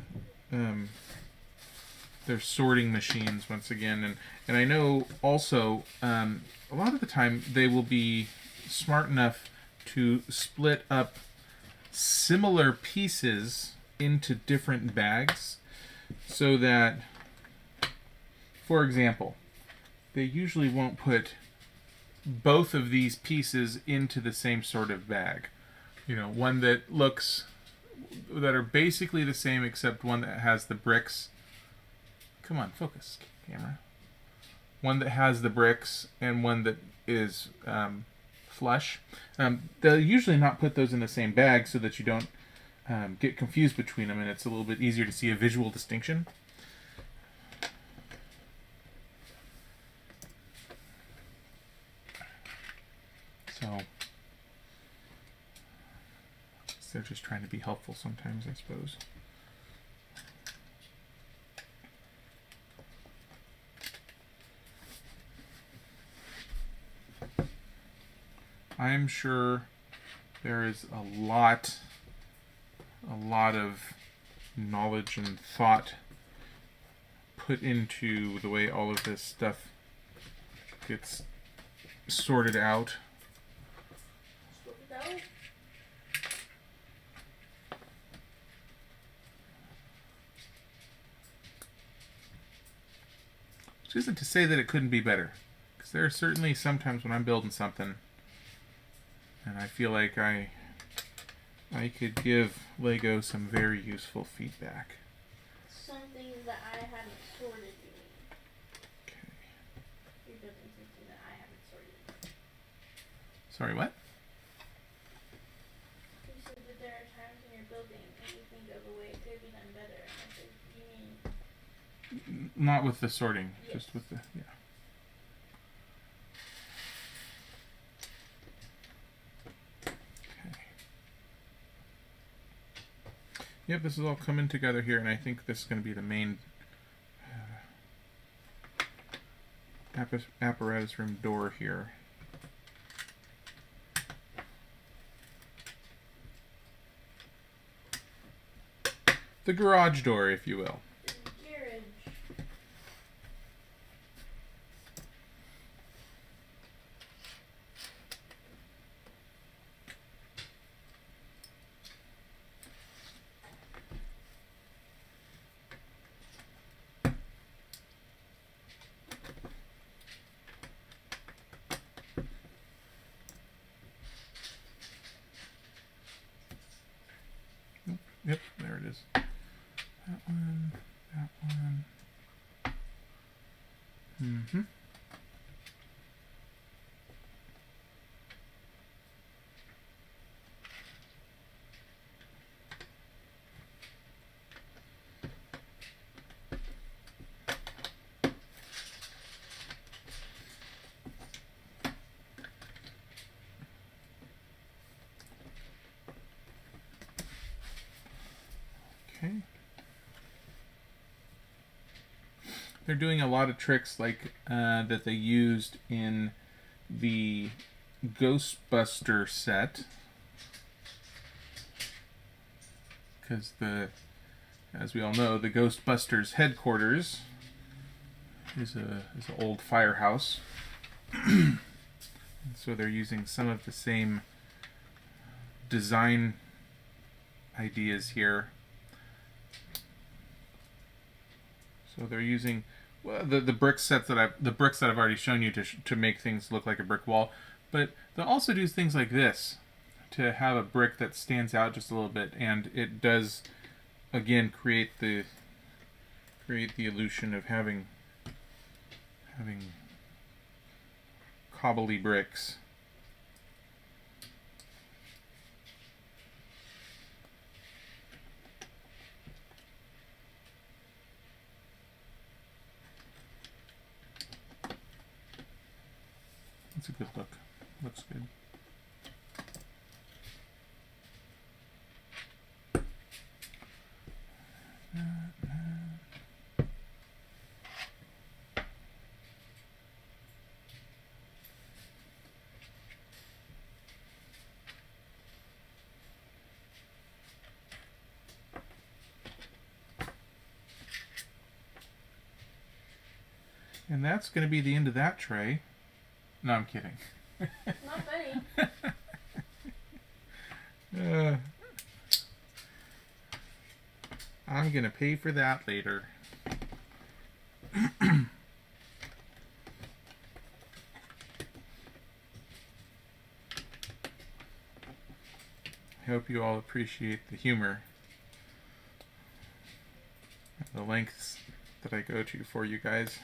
their sorting machines once again. And I know also a lot of the time they will be smart enough to split up similar pieces into different bags so that, for example, they usually won't put both of these pieces into the same sort of bag. You know, one that are basically the same except one that has the bricks. Come on, focus, camera. One that has the bricks and one that is flush. They'll usually not put those in the same bag so that you don't get confused between them, and it's a little bit easier to see a visual distinction. So they're just trying to be helpful sometimes, I suppose. I'm sure there is a lot of knowledge and thought put into the way all of this stuff gets sorted out. Which isn't to say that it couldn't be better, because there are certainly sometimes when I'm building something and I feel like I could give Lego some very useful feedback. Some things that I haven't sorted, you mean? Okay. You're building something that I haven't sorted. Sorry, what? You said that there are times when you're building and you think of a way it could be done better. And I said, you mean? Not with the sorting, yes. Just with the, yeah. Yep, this is all coming together here, and I think this is going to be the main apparatus room door here. the garage door, if you will. Garage. Yep, there it is. That one, that one. Mm-hmm. Okay. They're doing a lot of tricks like that they used in the Ghostbuster set, because as we all know, the Ghostbusters headquarters is an old firehouse. So they're using some of the same design ideas here. So they're using the brick sets that I've already shown you to make things look like a brick wall, but they'll also do things like this to have a brick that stands out just a little bit, and it does again create the illusion of having cobbly bricks. It's a good look. Looks good. And that's going to be the end of that tray. No, I'm kidding. Not funny. I'm going to pay for that later. I hope you all appreciate the humor and the lengths that I go to for you guys.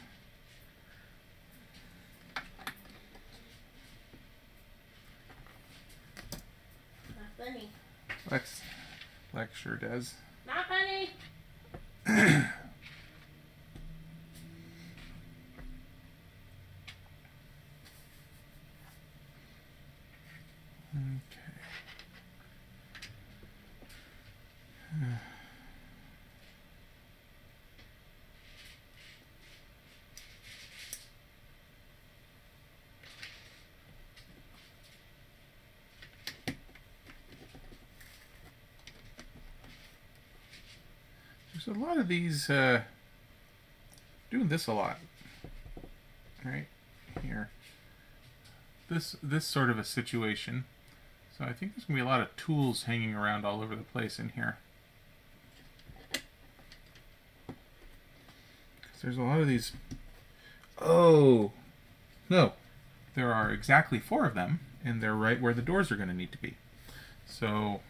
Not funny. Lex sure does. Not funny. Okay. There's a lot of these doing this a lot. Right here. This sort of a situation. So I think there's going to be a lot of tools hanging around all over the place in here. Because there's a lot of these... Oh! No. There are exactly 4 of them, and they're right where the doors are going to need to be. So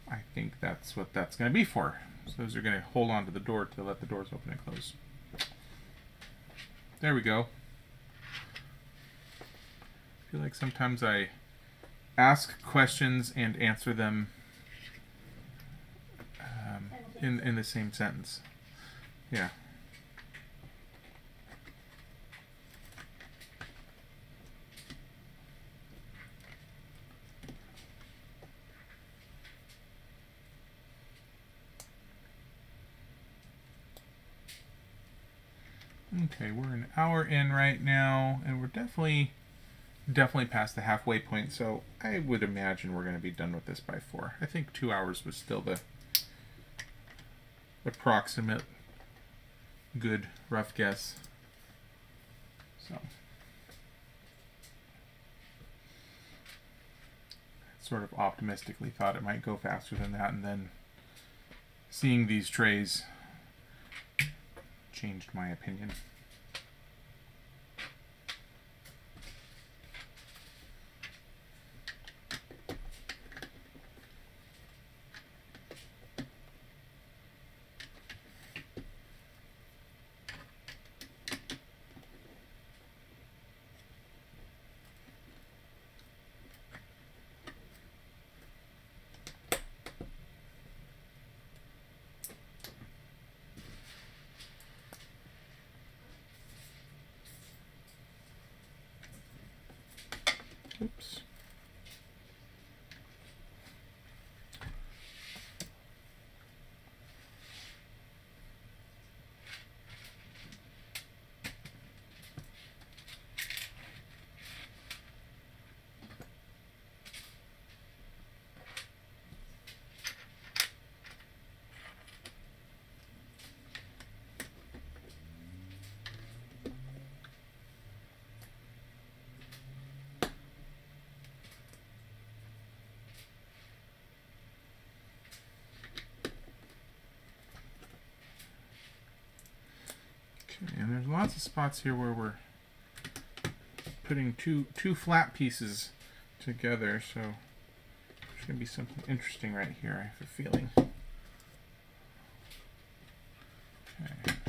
I think that's what that's going to be for. So those are going to hold on to the door to let the doors open and close. There we go. I feel like sometimes I ask questions and answer them in the same sentence. Yeah. Okay, we're an hour in right now, and we're definitely past the halfway point, so I would imagine we're going to be done with this by 4. I think 2 hours was still approximate good rough guess. So sort of optimistically thought it might go faster than that, and then seeing these trays changed my opinion. Oops. And there's lots of spots here where we're putting two flat pieces together, so there's going to be something interesting right here, I have a feeling. Okay.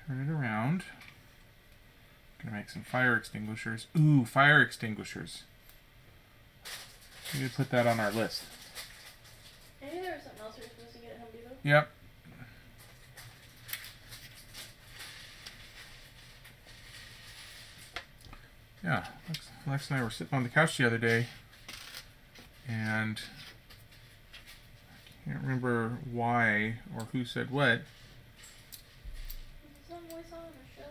Turn it around. Gonna make some fire extinguishers. Ooh, fire extinguishers. We need to put that on our list. I knew there was something else we were supposed to get at Home Depot. Yep. Yeah, Lex and I were sitting on the couch the other day, and I can't remember why or who said what. Was it something we saw on a show?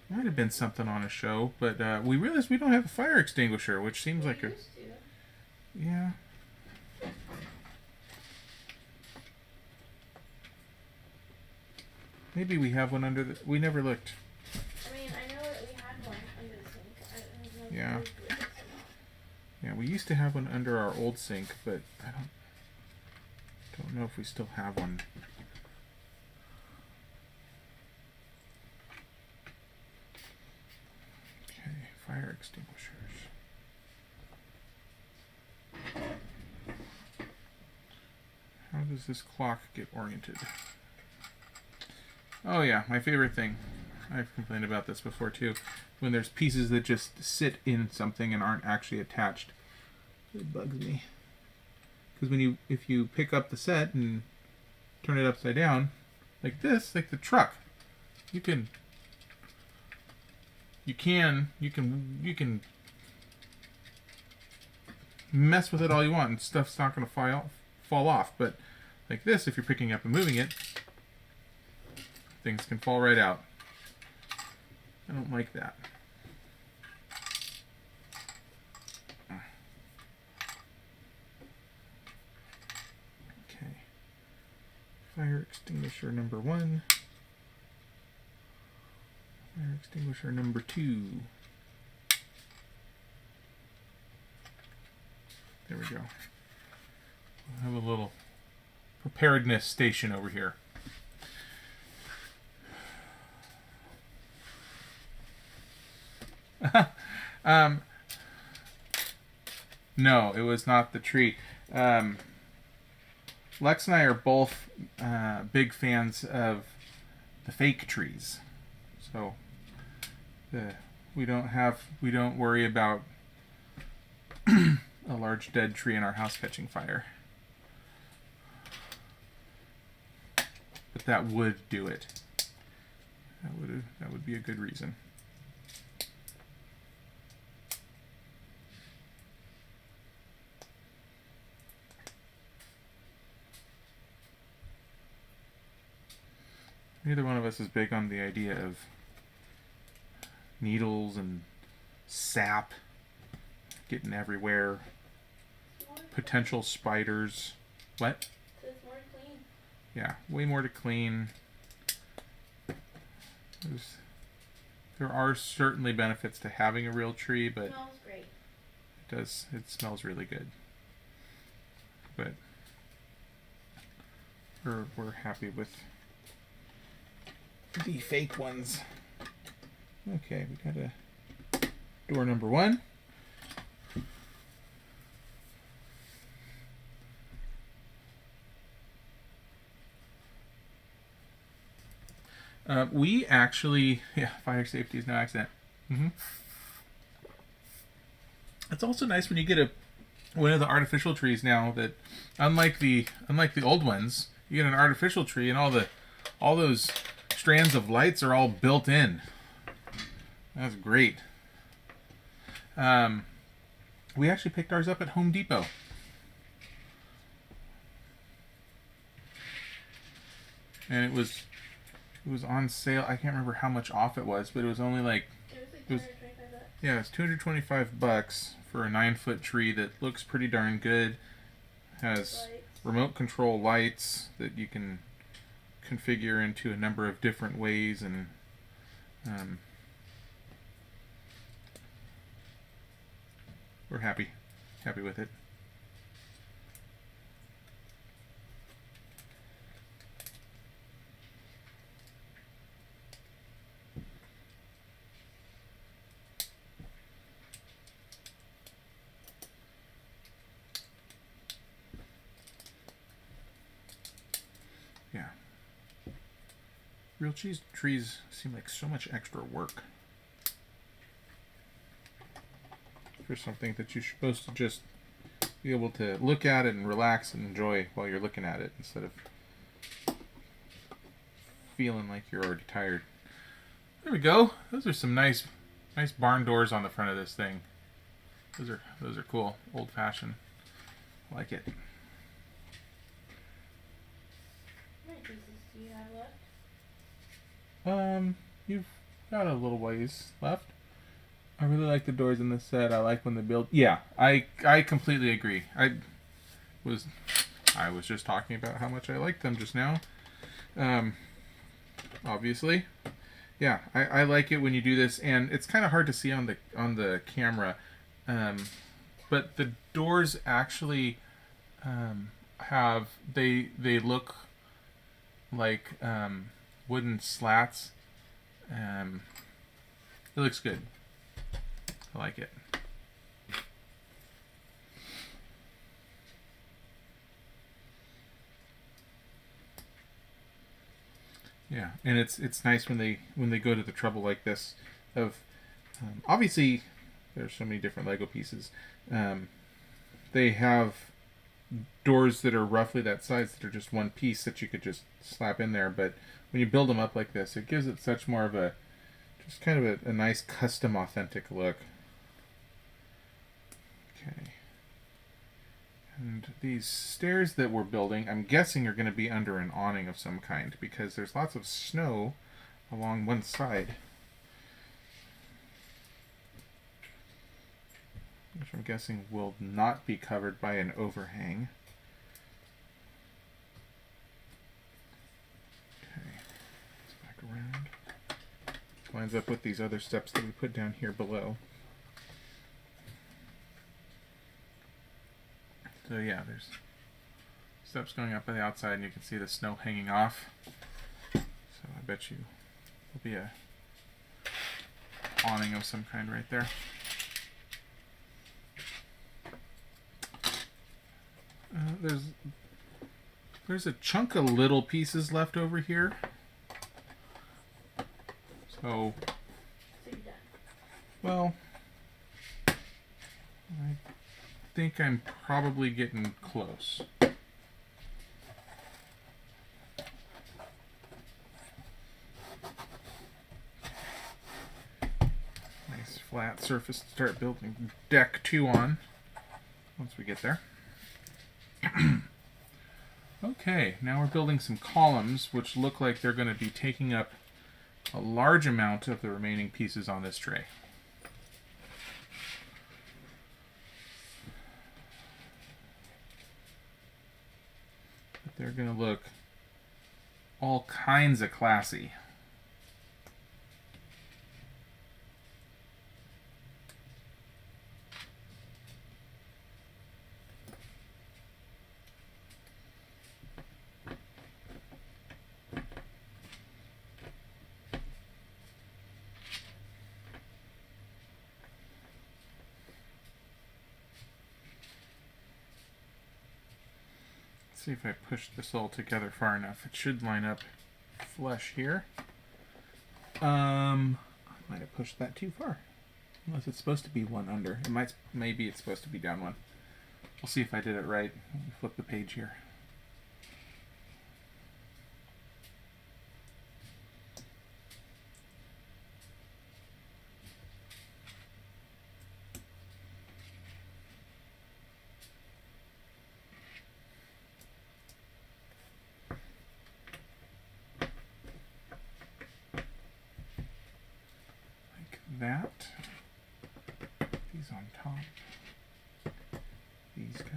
Might have been something on a show, but we realized we don't have a fire extinguisher, which seems like a... used to. Yeah. Maybe we have one under the... We never looked. I mean, I know that we had one under the sink. I don't know if Yeah. we used it or not. Yeah, we used to have one under our old sink, but I don't know if we still have one. Okay, fire extinguishers. How does this clock get oriented? Oh yeah, my favorite thing. I've complained about this before too. When there's pieces that just sit in something and aren't actually attached. It bugs me. Because if you pick up the set and turn it upside down, like this, like the truck, you can mess with it all you want and stuff's not going to fall off. But like this, if you're picking up and moving it, things can fall right out. I don't like that. Okay. Fire extinguisher number 1. Fire extinguisher number 2. There we go. We'll have a little preparedness station over here. No, it was not the tree. Lex and I are both big fans of the fake trees, so we don't worry about a large dead tree in our house catching fire. But that would do it. That would be a good reason. Neither one of us is big on the idea of needles and sap getting everywhere. Potential spiders. What? It's more clean. Yeah, way more to clean. There are certainly benefits to having a real tree, but It smells great. it smells really good. But we're happy with the fake ones. Okay, we got a door number 1. We actually, fire safety is no accident. It's also nice when you get one of the artificial trees now that, unlike the old ones, you get an artificial tree and all those strands of lights are all built in. That's great. We actually picked ours up at Home Depot. And it was on sale. I can't remember how much off it was, but it was only like It was like $225. yeah, it's $225 for a 9-foot tree that looks pretty darn good. Has remote control lights that you can configure into a number of different ways, and we're happy with it. Yeah. Real trees seem like so much extra work for something that you're supposed to just be able to look at it and relax and enjoy while you're looking at it, instead of feeling like you're already tired. There we go. Those are some nice barn doors on the front of this thing. Those are cool. Old fashioned. I like it. How many pieces do you have left? You've got a little ways left. I really like the doors in this set. I like when they build. Yeah, I completely agree. I was just talking about how much I liked them just now. Obviously, yeah, I like it when you do this, and it's kind of hard to see on the camera, but the doors actually they look like wooden slats. It looks good. I like it. Yeah, and it's nice when they go to the trouble like this of obviously there's so many different Lego pieces. They have doors that are roughly that size that are just one piece that you could just slap in there, but when you build them up like this, it gives it such more of a just kind of a nice custom authentic look. Okay. And these stairs that we're building, I'm guessing are going to be under an awning of some kind, because there's lots of snow along one side, which I'm guessing will not be covered by an overhang. Okay, let's back around. Lines up with these other steps that we put down here below. So yeah, there's steps going up on the outside, and you can see the snow hanging off. So I bet you there'll be a awning of some kind right there. There's a chunk of little pieces left over here. So you're done. well, I think I'm probably getting close. Nice flat surface to start building deck 2 on once we get there. Okay, now we're building some columns which look like they're going to be taking up a large amount of the remaining pieces on this tray. But they're going to look all kinds of classy. See if I push this all together far enough. It should line up flush here. I might have pushed that too far. Unless it's supposed to be one under. Maybe it's supposed to be down one. We'll see if I did it right. Let me flip the page here. That. These on top. These guys.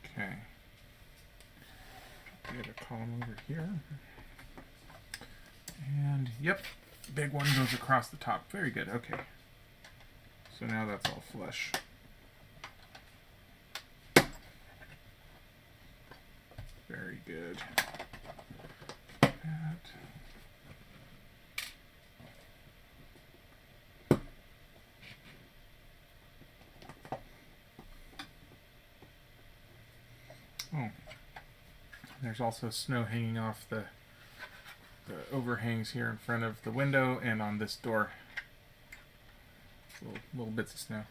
Okay. Put the other column over here. And yep, big one goes across the top. Very good. Okay. So now that's all flush. Very good. That. Oh, there's also snow hanging off the overhangs here in front of the window and on this door. Little bits of snow.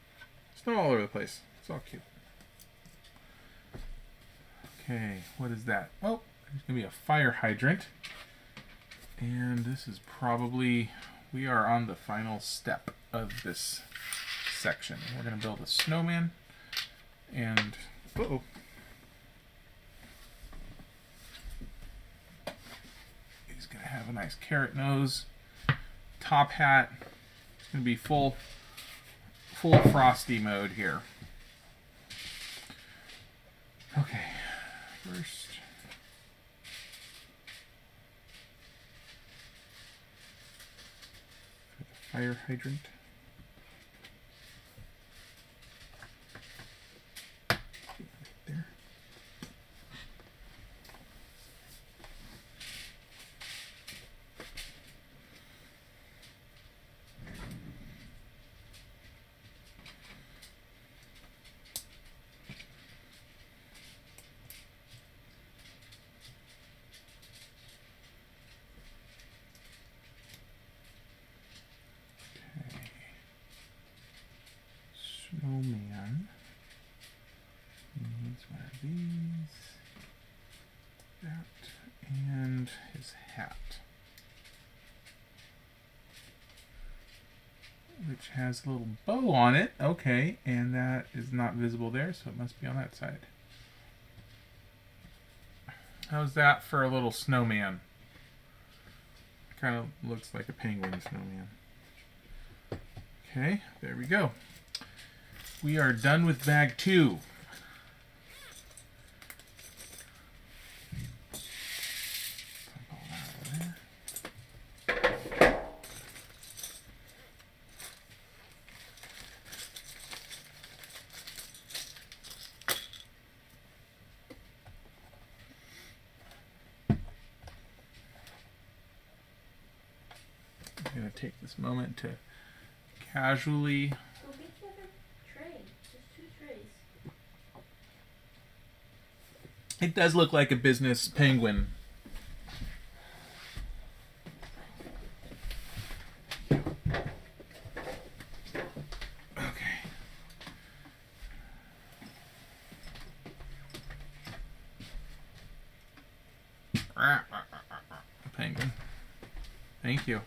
Snow all over the place. It's all cute. Okay, what is that? Oh, there's going to be a fire hydrant. And this is probably, we are on the final step of this section. We're going to build a snowman. And, uh-oh. He's going to have a nice carrot nose. Top hat. It's going to be full frosty mode here. Okay. First, for the fire hydrant. Right there. Snowman needs one of these, that, and his hat, which has a little bow on it. Okay, and that is not visible there, so it must be on that side. How's that for a little snowman? Kind of looks like a penguin snowman. Okay, there we go. We are done with bag 2. I'm going to take this moment to casually... Go get the other tray. Just 2 trays. It does look like a business penguin. Okay. Penguin. Thank you.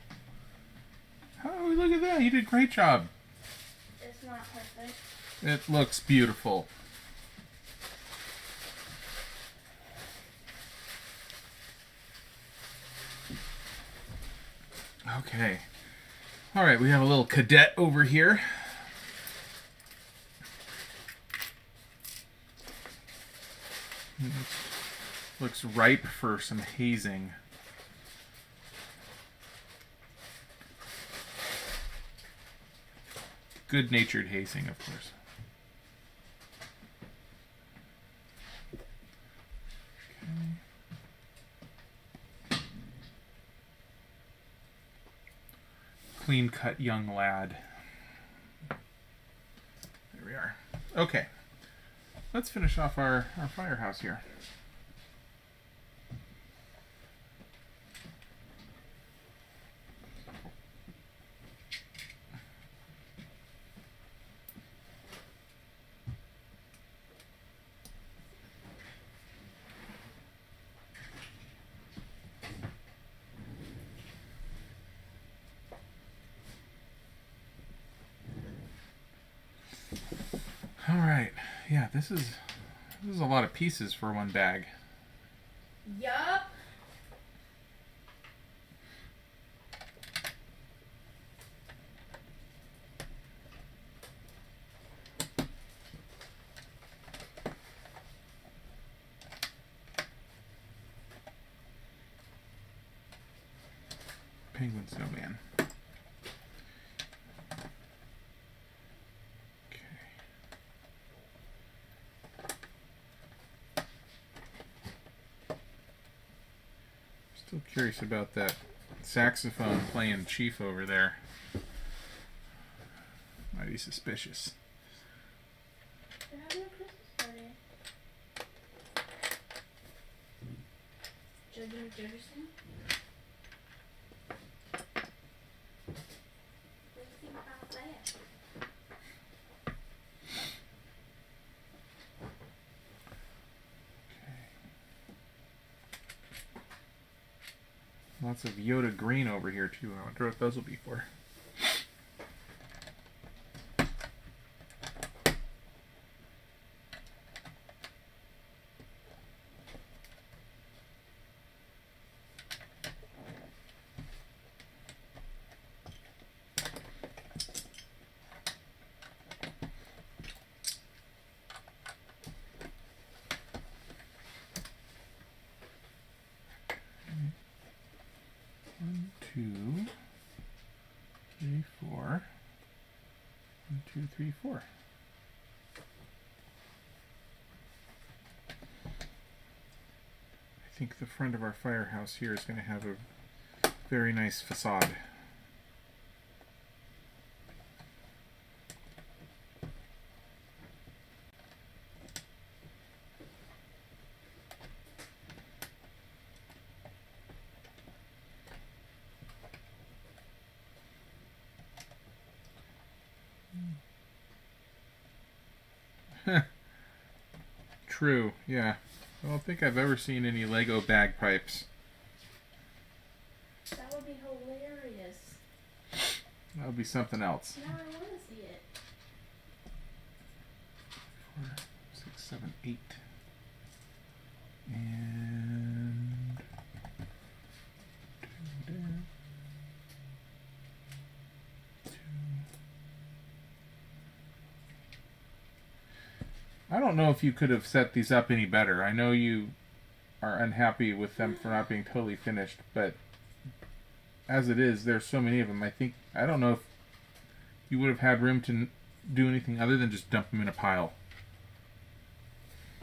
Oh, look at that. You did a great job. It's not perfect. It looks beautiful. Okay. All right, we have a little cadet over here. Looks ripe for some hazing. Good-natured hazing, of course. Okay. Clean-cut young lad. There we are. Okay. Let's finish off our firehouse here. All right. Yeah, this is a lot of pieces for one bag. Yup. Penguin Snowman. Still curious about that saxophone playing Chief over there. Mighty suspicious. They're having a Christmas party. Judging Jefferson? What do you think about that? Lots of Yoda green over here too. I wonder what those will be for. One, two, three, four. 1, 2, 3, 4. I think the front of our firehouse here is going to have a very nice facade. True, yeah. I don't think I've ever seen any Lego bagpipes. That would be hilarious. That would be something else. Now I want to see it. 4, 6, 7, 8. And 2 there. 2. I don't know if you could have set these up any better. I know you are unhappy with them for not being totally finished, but as it is, there's so many of them. I don't know if you would have had room to do anything other than just dump them in a pile.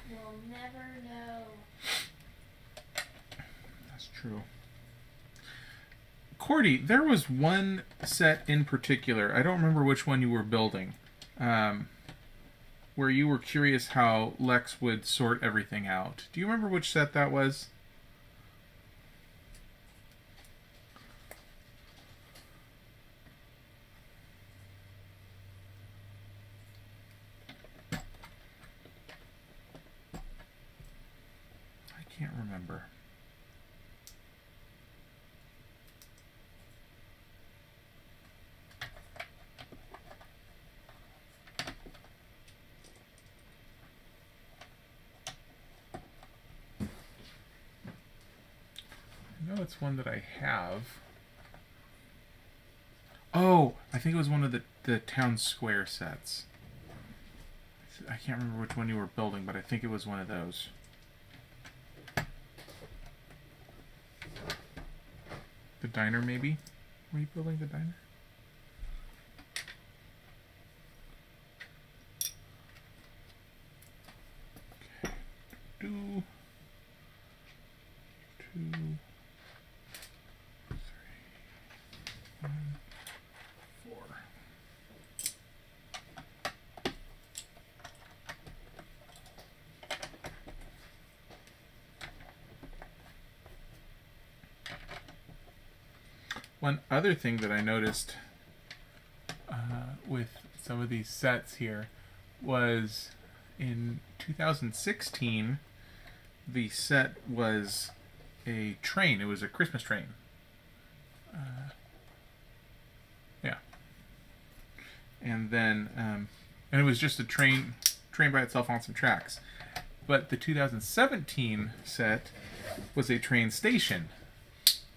We'll never know. That's true. Cordy, there was one set in particular, I don't remember which one you were building, where you were curious how Lex would sort everything out. Do you remember which set that was? I can't remember. I know it's one that I have. Oh, I think it was one of the town square sets. I can't remember which one you were building, but I think it was one of those. diner, maybe? Were you building the diner? Okay. 2, 3, 1, 4. One other thing that I noticed with some of these sets here was in 2016, the set was a train. It was a Christmas train. Yeah. And then, and it was just a train by itself on some tracks. But the 2017 set was a train station.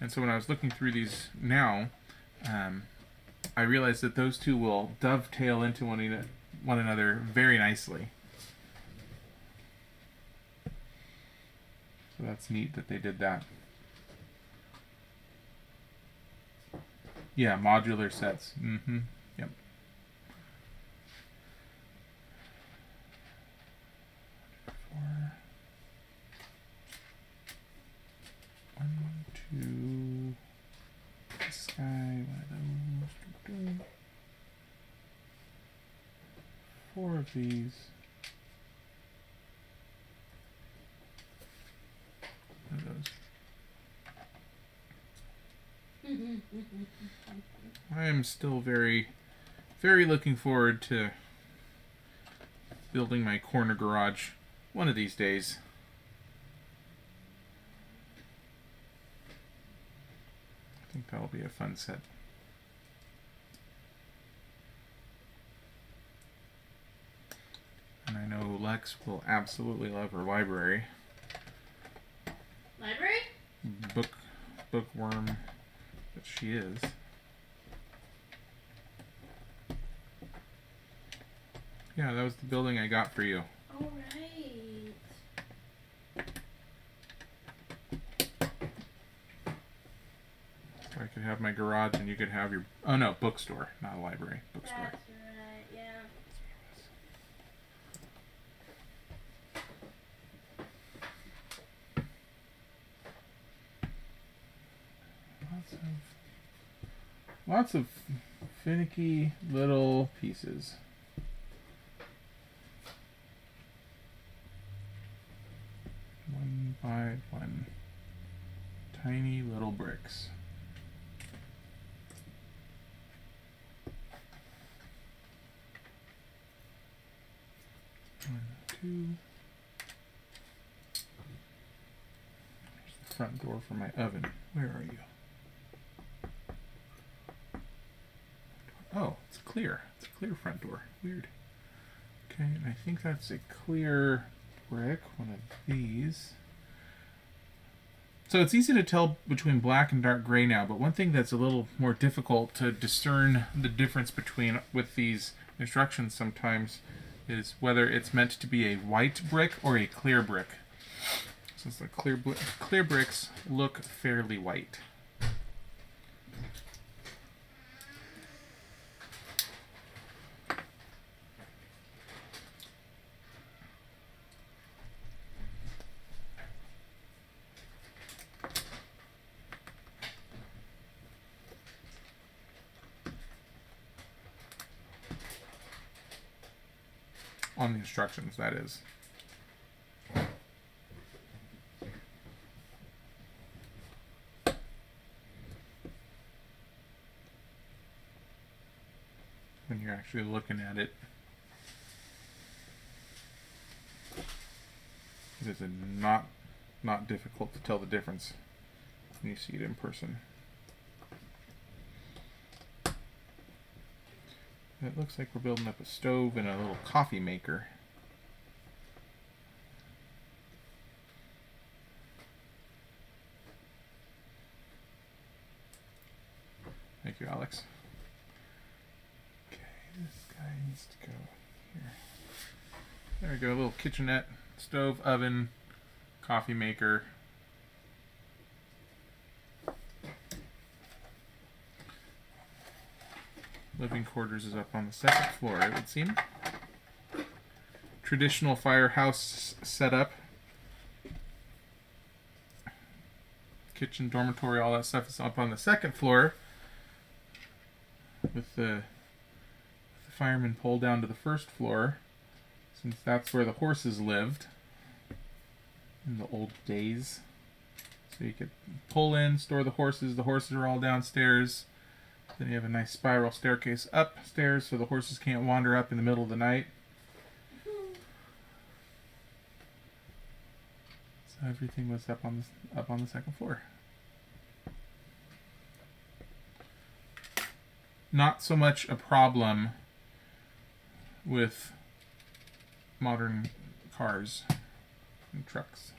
And so when I was looking through these now, I realized that those two will dovetail into one another very nicely. So that's neat that they did that. Yeah, modular sets. Mm-hmm. Yep. Four. 1, 2. This guy, one of those. 4 of these. One of those. I am still very, very looking forward to building my corner garage one of these days. I think that'll be a fun set. And I know Lex will absolutely love her library. Library? Bookworm that she is. Yeah, that was the building I got for you. All right. So I could have my garage and you could have your... Oh no, bookstore, not a library. Bookstore. That's right, yeah. Lots of finicky little pieces. One by one. Tiny little bricks. One, two. There's the front door for my oven. Where are you? Oh, it's clear. It's a clear front door. Weird. Okay, and I think that's a clear brick, one of these. So it's easy to tell between black and dark gray now, but one thing that's a little more difficult to discern the difference between with these instructions sometimes is whether it's meant to be a white brick or a clear brick. Since the clear bricks look fairly white. On the instructions, that is. When you're actually looking at it, it is not difficult to tell the difference when you see it in person. It looks like we're building up a stove and a little coffee maker. Thank you, Alex. Okay, this guy needs to go here. There we go, a little kitchenette, stove, oven, coffee maker. living quarters is up on the second floor, it would seem. Traditional firehouse setup. Kitchen, dormitory, all that stuff is up on the second floor. With the fireman pole down to the first floor, since that's where the horses lived in the old days. So you could pull in, store the horses are all downstairs. Then you have a nice spiral staircase upstairs so the horses can't wander up in the middle of the night. So everything was up on the second floor. Not so much a problem with modern cars and trucks.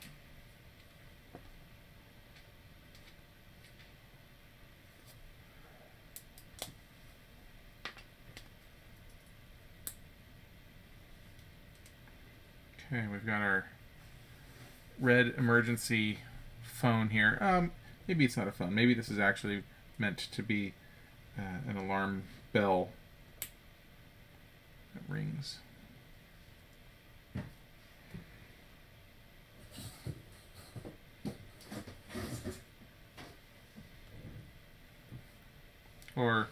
Okay, we've got our red emergency phone here. Maybe it's not a phone. Maybe this is actually meant to be an alarm bell that rings. Or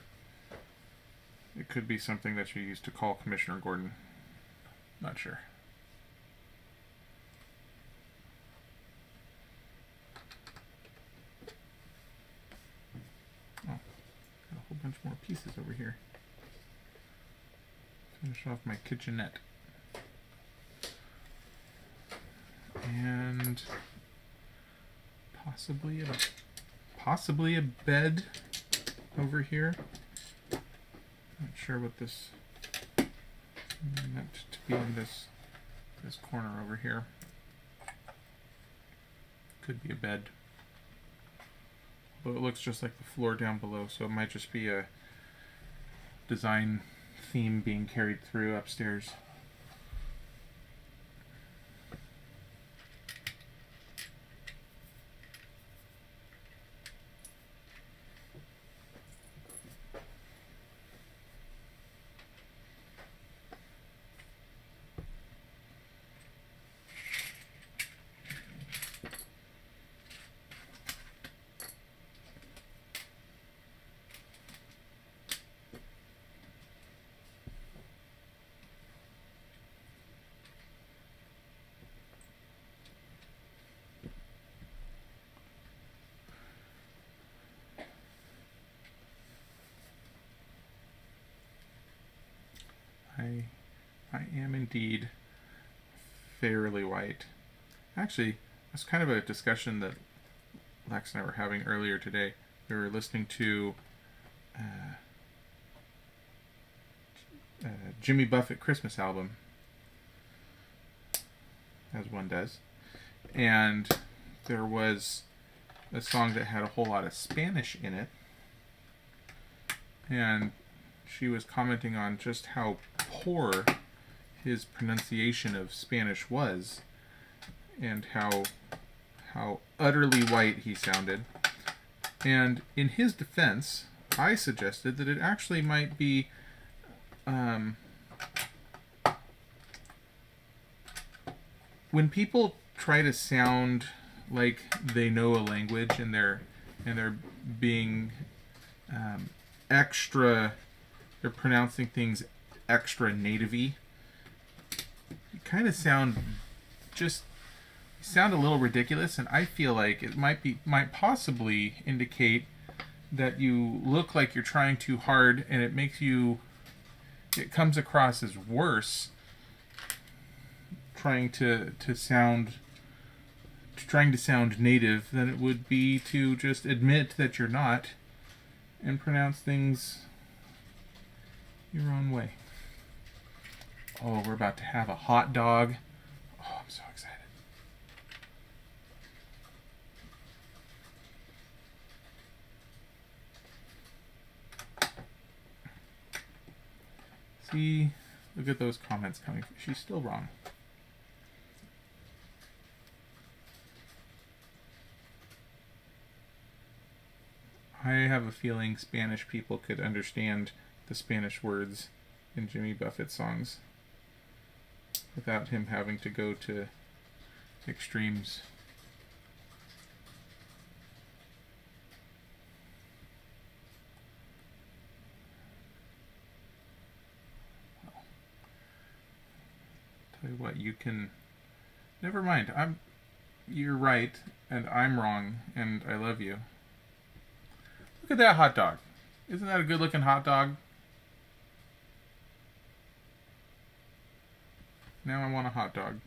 it could be something that you use to call Commissioner Gordon. Not sure. A bunch more pieces over here. Finish off my kitchenette. And possibly a bed over here. Not sure what this meant to be in this corner over here. Could be a bed. But it looks just like the floor down below, so it might just be a design theme being carried through upstairs. I am indeed fairly white. Actually, that's kind of a discussion that Lex and I were having earlier today. We were listening to Jimmy Buffett Christmas album, as one does, and there was a song that had a whole lot of Spanish in it, and she was commenting on just how poor his pronunciation of Spanish was, and how utterly white he sounded. And in his defense, I suggested that it actually might be when people try to sound like they know a language and they're being they're pronouncing things extra native-y, you kind of sound a little ridiculous, and I feel like it might possibly indicate that you look like you're trying too hard, and it comes across as worse trying to sound native than it would be to just admit that you're not and pronounce things your own way. Oh, we're about to have a hot dog. Oh, I'm so excited. See, look at those comments coming. She's still wrong. I have a feeling Spanish people could understand the Spanish words in Jimmy Buffett songs without him having to go to extremes. Tell you what, you can... Never mind. You're right, and I'm wrong, and I love you. Look at that hot dog. Isn't that a good-looking hot dog? Now I want a hot dog.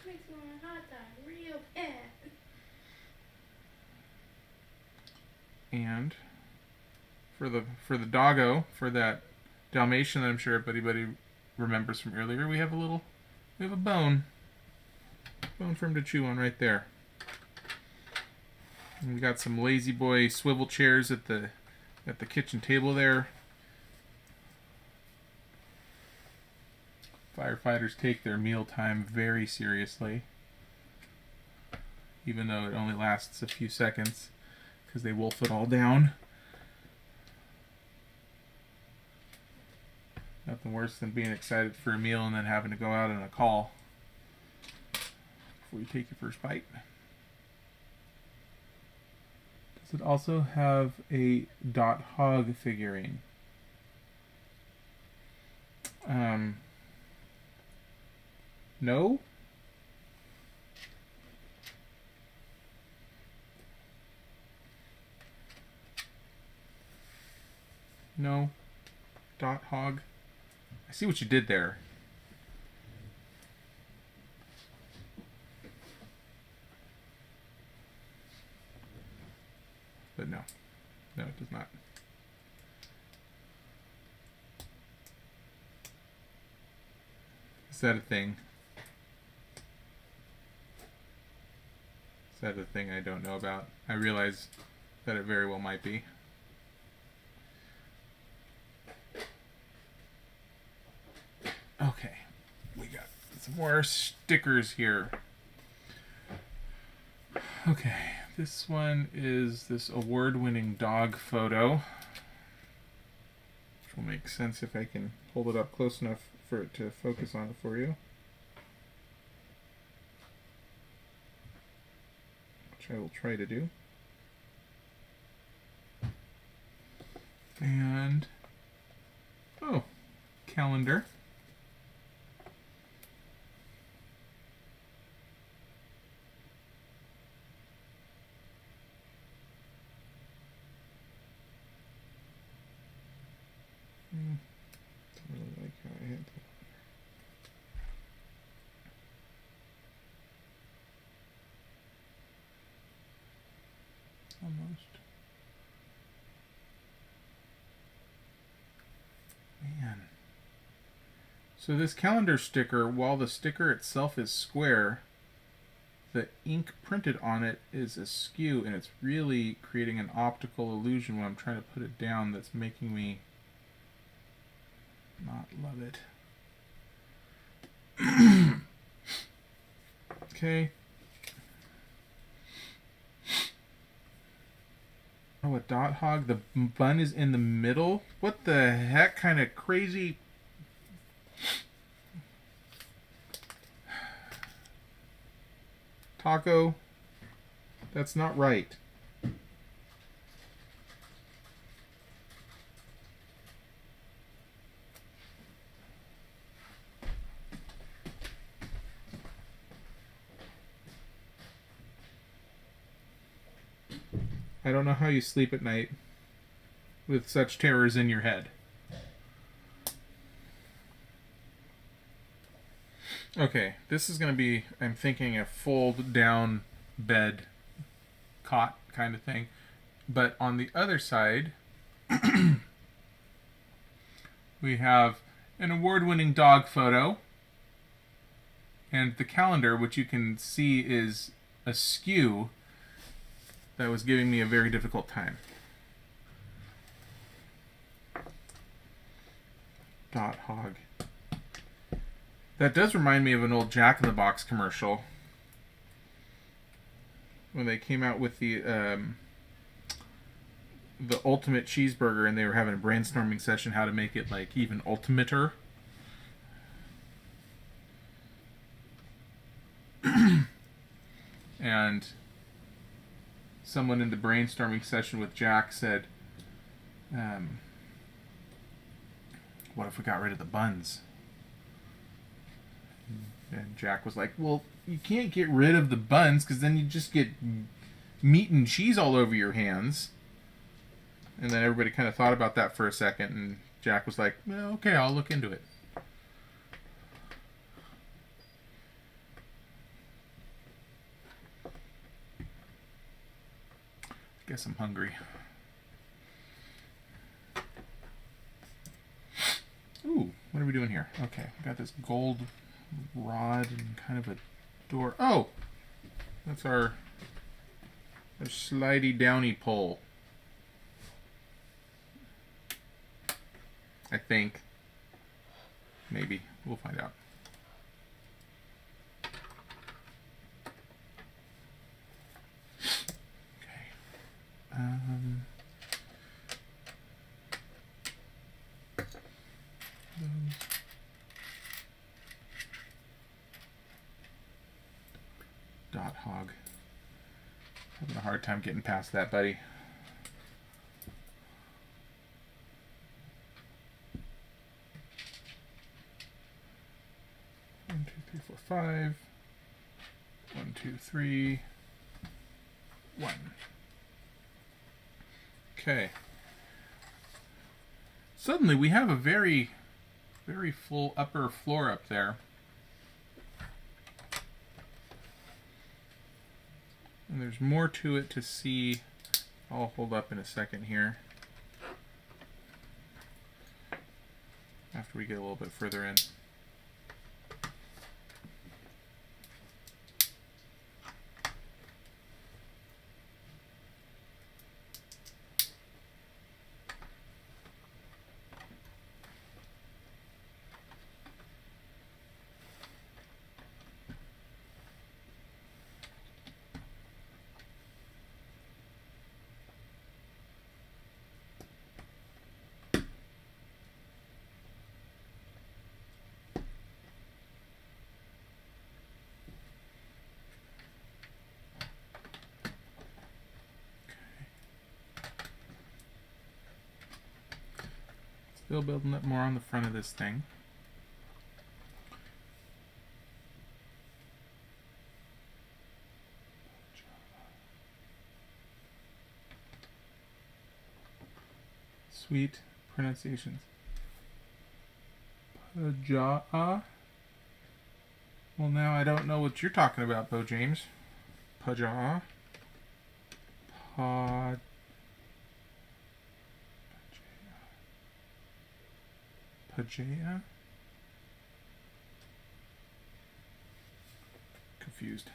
Makes me want a hot dog real bad. And for the doggo, for that Dalmatian that I'm sure everybody remembers from earlier, we have a bone for him to chew on right there. And we got some lazy boy swivel chairs at the kitchen table there. Firefighters take their mealtime very seriously, even though it only lasts a few seconds, because they wolf it all down. Nothing worse than being excited for a meal and then having to go out on a call before you take your first bite. Does it also have a Dot Hog figurine? No? No? Dot Hog? I see what you did there. But no. No, it does not. Is that a thing? Is that a thing I don't know about? I realize that it very well might be. Okay, we got some more stickers here. Okay, this one is this award-winning dog photo, which will make sense if I can hold it up close enough for it to focus on it for you. Which I will try to do. And, oh, calendar. Don't really like how I had that. Almost. Man. So this calendar sticker, while the sticker itself is square, the ink printed on it is askew, and it's really creating an optical illusion when I'm trying to put it down that's making me not love it. Okay. Oh, a Dot Hog. The bun is in the middle? What the heck kind of crazy... Taco? That's not right. I don't know how you sleep at night with such terrors in your head. Okay, this is going to be, I'm thinking, a fold down bed cot kind of thing. But on the other side, we have an award-winning dog photo. And the calendar, which you can see is askew, that was giving me a very difficult time. Dot Hog. That does remind me of an old Jack in the Box commercial. When they came out with the the ultimate cheeseburger, and they were having a brainstorming session how to make it like even ultimater. And someone in the brainstorming session with Jack said, what if we got rid of the buns? And Jack was like, well, you can't get rid of the buns because then you just get meat and cheese all over your hands. And then everybody kind of thought about that for a second, and Jack was like, well, okay, I'll look into it. Guess I'm hungry. Ooh, what are we doing here? Okay, we got this gold rod and kind of a door. Oh, that's our slidey downy pole. I think. Maybe. We'll find out. Dot hog. Having a hard time getting past that, buddy. One, two, three, four, five. 1, 2, 3. 1. Okay. Suddenly we have a very, very full upper floor up there. And there's more to it to see. I'll hold up in a second here. After we get a little bit further in. Still building up more on the front of this thing. Sweet pronunciations. Paja'a. Well, now I don't know what you're talking about, Bo James. Paja'a. Pajaya? Confused.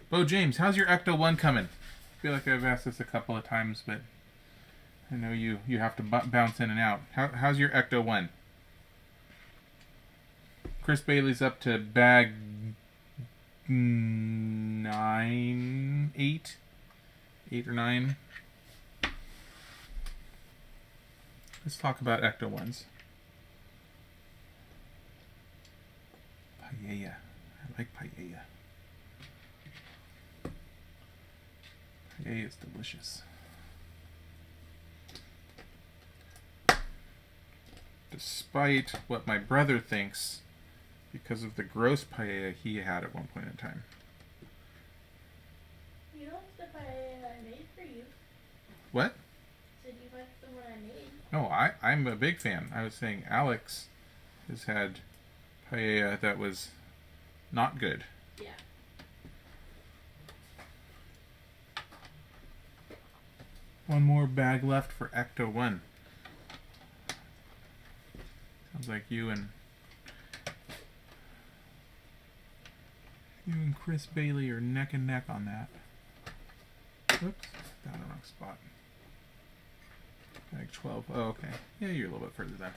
Bo James, how's your Ecto 1 coming? I feel like I've asked this a couple of times, but I know you have to bounce in and out. How's your Ecto 1? Chris Bailey's up to bag 9, 8 or 9. Let's talk about Ecto 1s. Paella. I like paella. Paella is delicious. Despite what my brother thinks, because of the gross paella he had at one point in time. You like the paella I made for you. What? Did you like the one I made? No, I'm a big fan. I was saying Alex has had paella that was not good. Yeah. One more bag left for Ecto 1. Sounds like you and Chris Bailey are neck and neck on that. Oops, down the wrong spot. Bag 12. Oh, okay. Yeah, you're a little bit further there.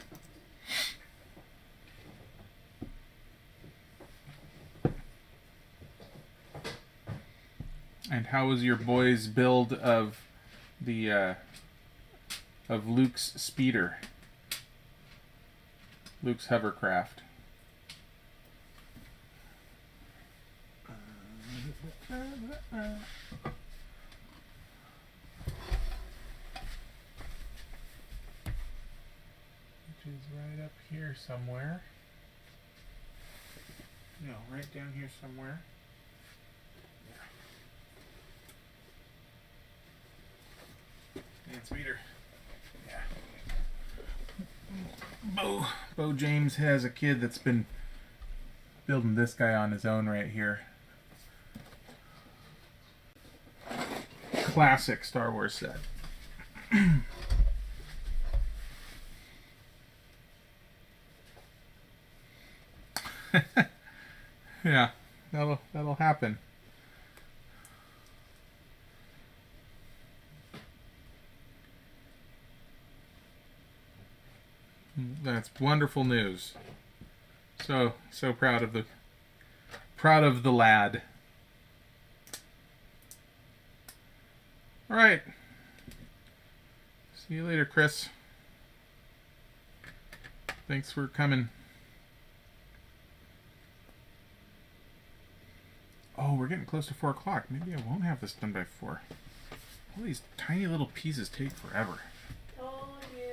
And how was your boys' build of the of Luke's speeder? Luke's hovercraft. Which is right up here somewhere. No, right down here somewhere. And speeder. Yeah. Bo James has a kid that's been building this guy on his own right here. Classic Star Wars set. Yeah, that'll happen. That's wonderful news. So proud of the lad. All right. See you later, Chris. Thanks for coming. Oh, we're getting close to 4 o'clock. Maybe I won't have this done by 4. All these tiny little pieces take forever. Told you.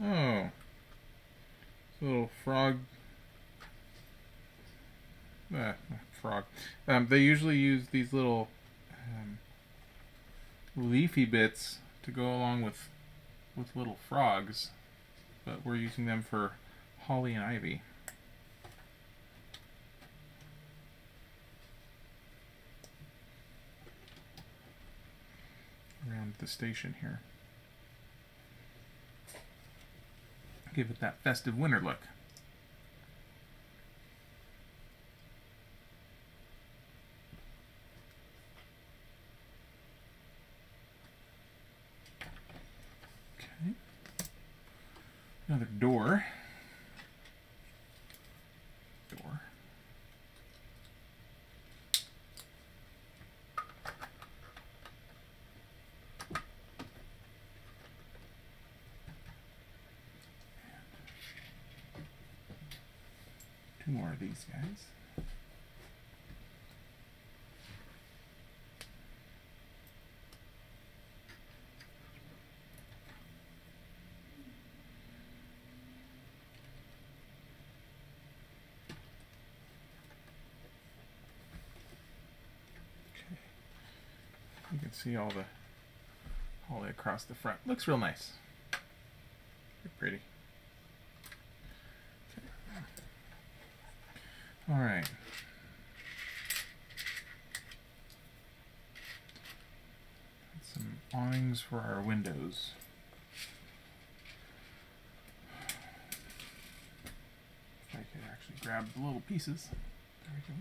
Oh. Little frog. Frog. They usually use these little leafy bits to go along with little frogs, but we're using them for holly and ivy. Around the station here. Give it that festive winter look. Okay. Another door. Two more of these guys. Okay. You can see all the way across the front. Looks real nice. Very pretty. All right. Some awnings for our windows. If I could actually grab the little pieces. There we go.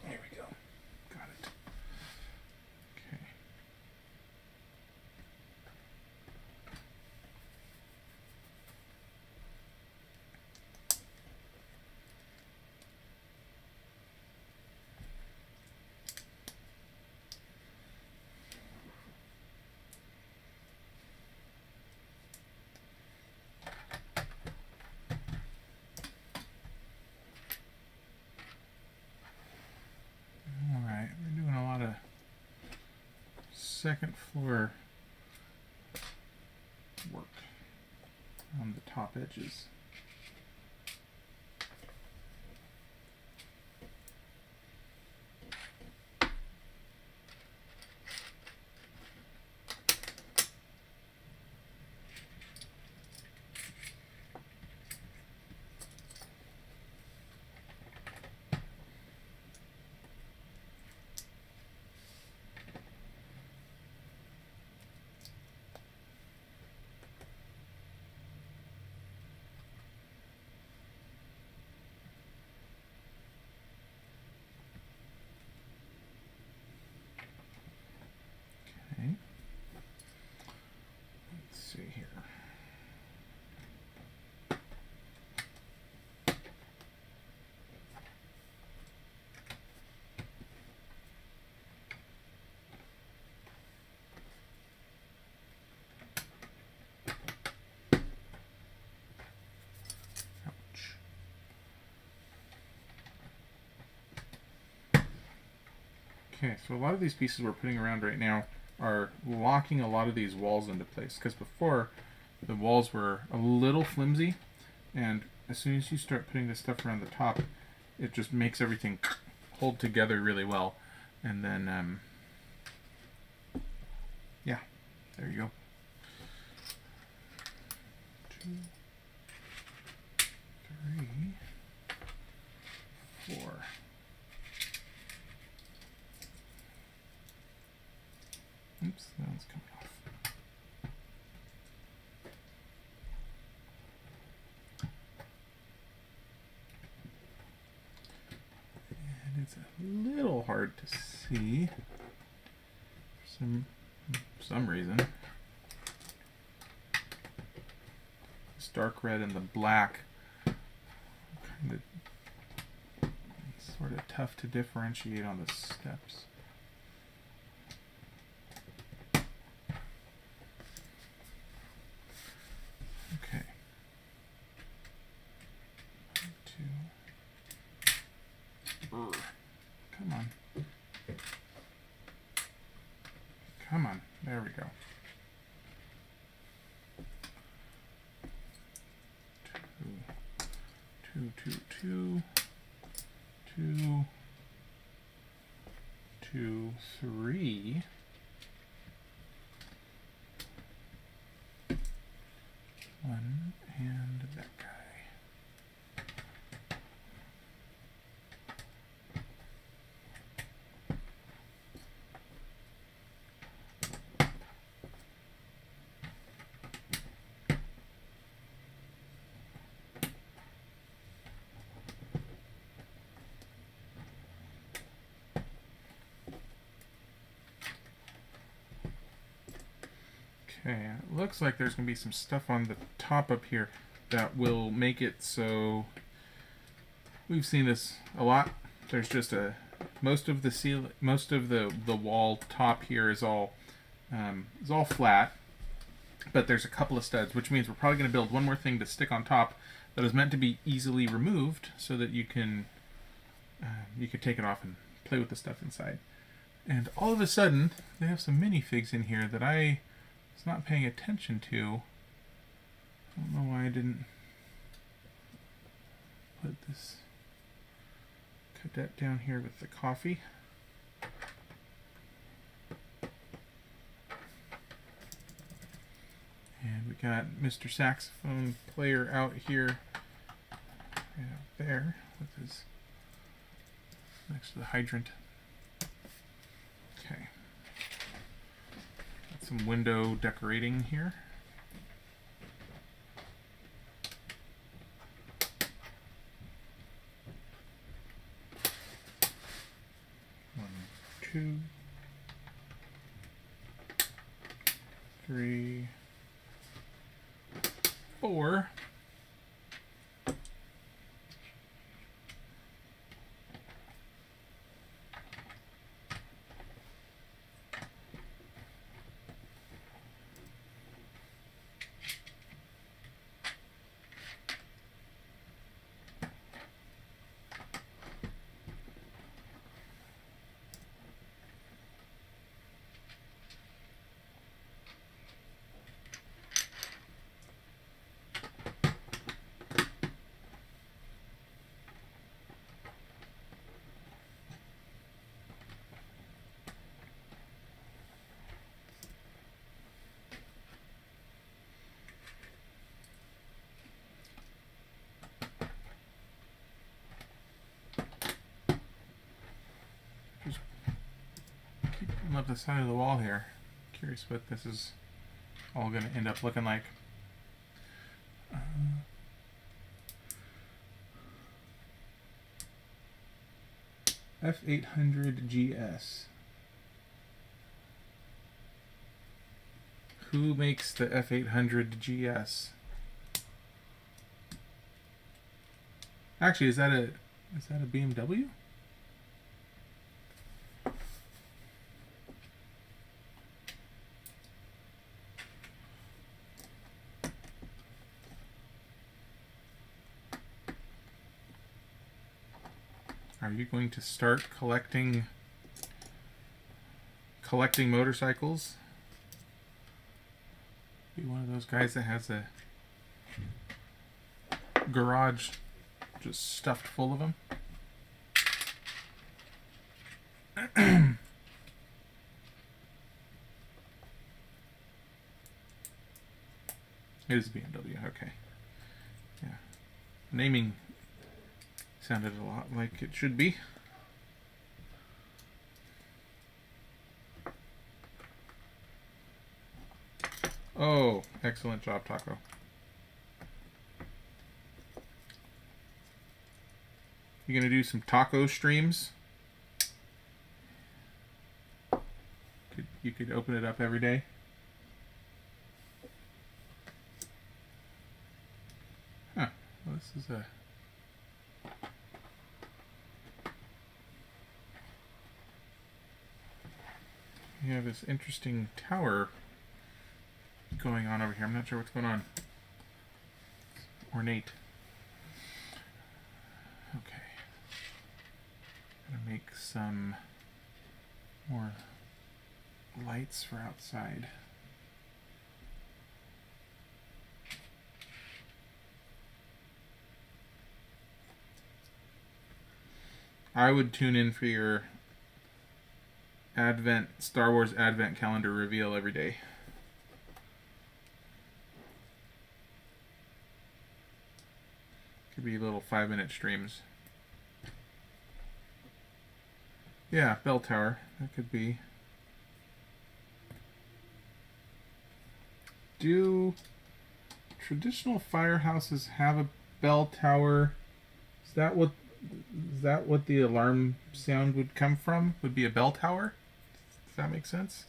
There we go. Got it. Okay. Second floor work on the top edges. Okay, so a lot of these pieces we're putting around right now are locking a lot of these walls into place, because before the walls were a little flimsy, and as soon as you start putting this stuff around the top, it just makes everything hold together really well. And then yeah, there you go. 2, 3, 4. Oops, that one's coming off. And it's a little hard to see for some reason. This dark red and the black kind of sort of tough to differentiate on the steps. Okay. 1, 2. Come on. Come on. There we go. 2, 2, 2, 2, 2, 3. 1 and that guy. Okay, it looks like there's going to be some stuff on the top up here that will make it so we've seen this a lot. There's just most of the wall top here is all flat, but there's a couple of studs, which means we're probably going to build one more thing to stick on top that is meant to be easily removed so that you can take it off and play with the stuff inside. And all of a sudden, they have some minifigs in here that I was not paying attention to. I don't know why I didn't put this cadet down here with the coffee. And we got Mr. Saxophone Player out here, right out there, with his next to the hydrant. Okay. Got some window decorating here. One, 2, 3, 4. Up the side of the wall here. Curious what this is all going to end up looking like. F800 GS. Who makes the F800 GS? Actually, is that a BMW? Are you going to start collecting collecting motorcycles. Be one of those guys that has a garage just stuffed full of them. It is BMW, okay. Yeah. Naming sounded a lot like it should be. Oh, excellent job, Taco. You gonna do some taco streams? You could open it up every day. Huh. Well, this is a... You have this interesting tower going on over here. I'm not sure what's going on. It's ornate. Okay. Gonna make some more lights for outside. I would tune in for your Star Wars Advent calendar reveal every day. Could be little 5-minute streams. Yeah, bell tower. That could be. Do traditional firehouses have a bell tower? Is that what the alarm sound would come from? Would be a bell tower? Does that make sense?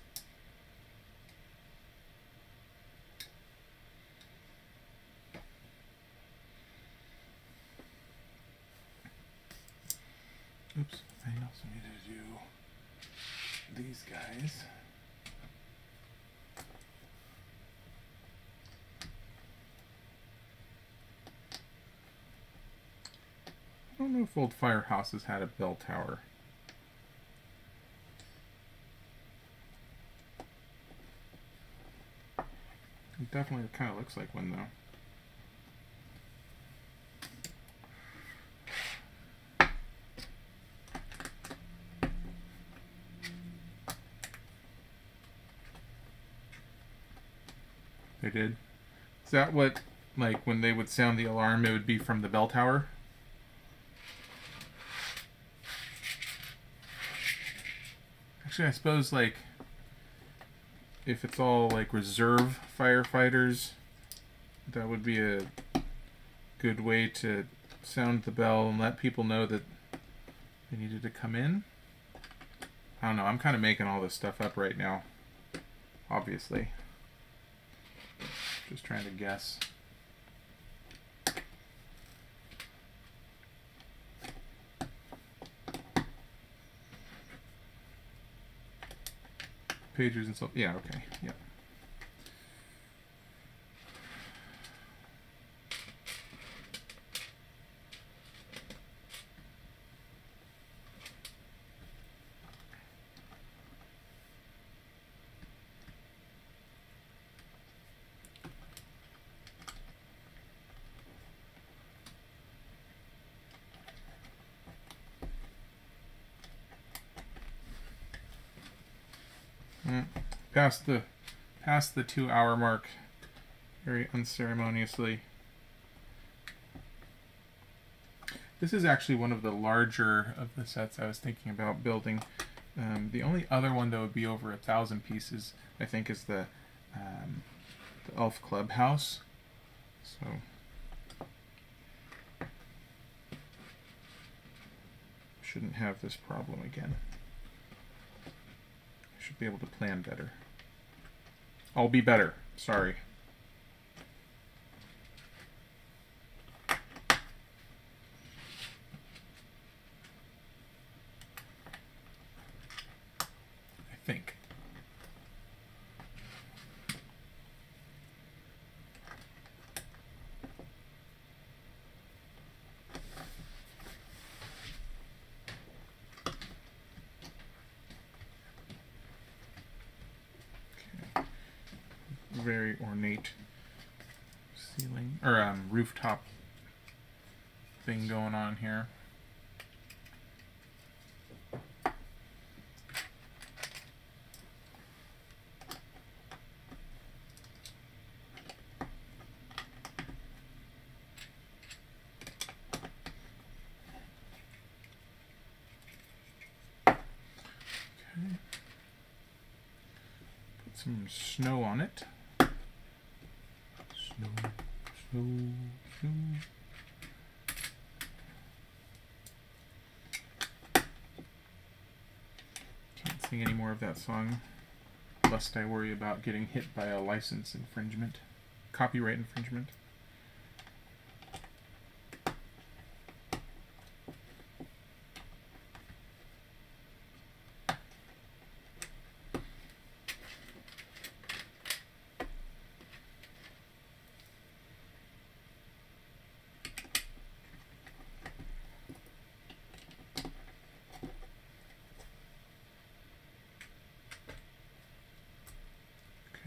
Oops, I also need to do these guys. I don't know if old firehouses had a bell tower. It definitely kind of looks like one, though. They did? Is that what, like, when they would sound the alarm, it would be from the bell tower? Actually, I suppose, like, if it's all, like, reserve firefighters, that would be a good way to sound the bell and let people know that they needed to come in. I don't know, I'm kind of making all this stuff up right now, obviously. Just trying to guess. Pagers and stuff. Yeah, okay. Yeah. Past the 2-hour mark very unceremoniously. This is actually one of the larger of the sets I was thinking about building. The only other one that would be over 1,000 pieces, I think, is the Elf Clubhouse. So shouldn't have this problem again. I should be able to plan better. I'll be better. Sorry. I think. very ornate ceiling or rooftop thing going on here. Put some snow on it. Snow, snow, snow. Can't sing any more of that song, lest I worry about getting hit by a license infringement, copyright infringement.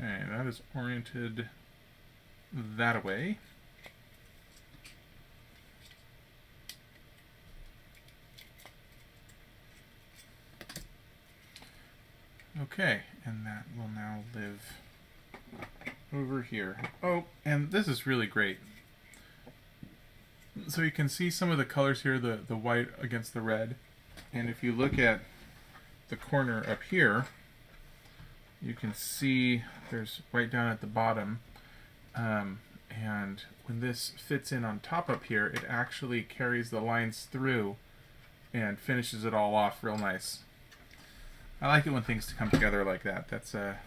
Okay, that is oriented that way. Okay, and that will now live over here. Oh, and this is really great. So you can see some of the colors here, the white against the red. And if you look at the corner up here, you can see there's white down at the bottom. And when this fits in on top up here, it actually carries the lines through and finishes it all off real nice. I like it when things come together like that. That's really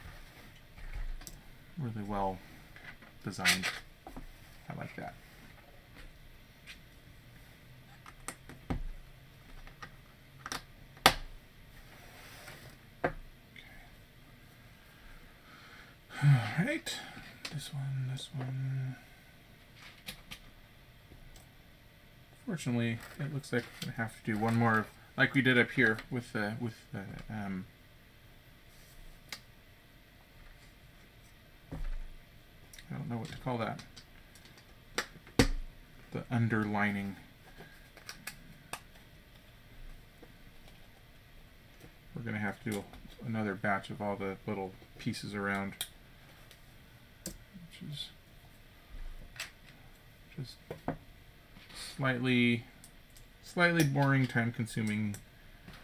well designed. I like that. Alright, this one. Fortunately, it looks like we're going to have to do one more, like we did up here with the I don't know what to call that. The underlining. We're going to have to do another batch of all the little pieces around. Which is just slightly boring, time-consuming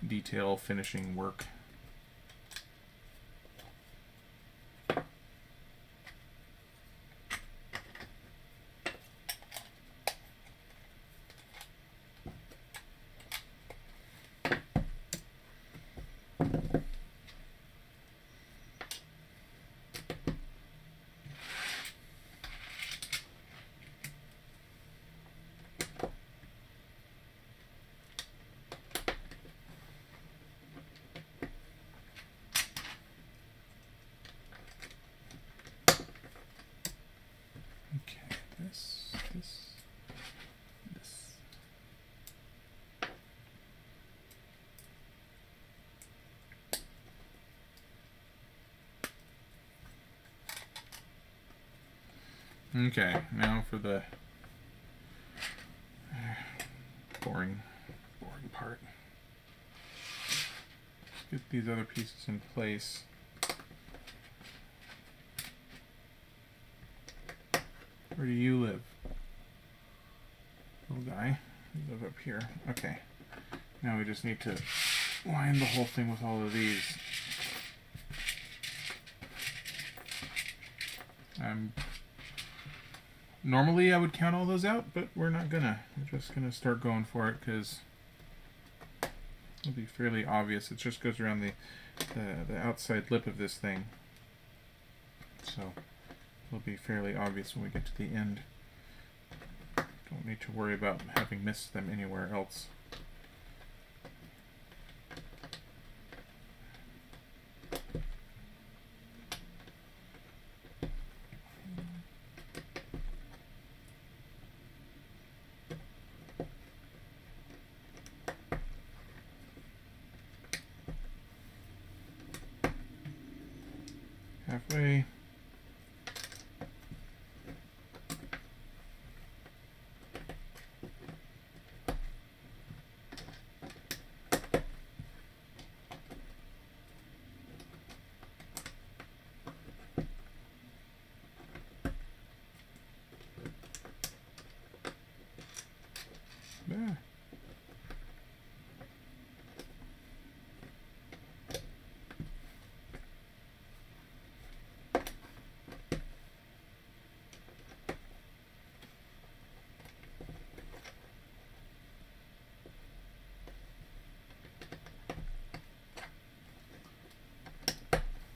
detail finishing work. This. Okay, now for the boring part. Let's get these other pieces in place. Where do you live? Little guy. You live up here. Okay. Now we just need to line the whole thing with all of these. Normally I would count all those out, but we're not gonna. We're just gonna start going for it because it'll be fairly obvious. It just goes around the outside lip of this thing. So it'll be fairly obvious when we get to the end. Don't need to worry about having missed them anywhere else. Halfway.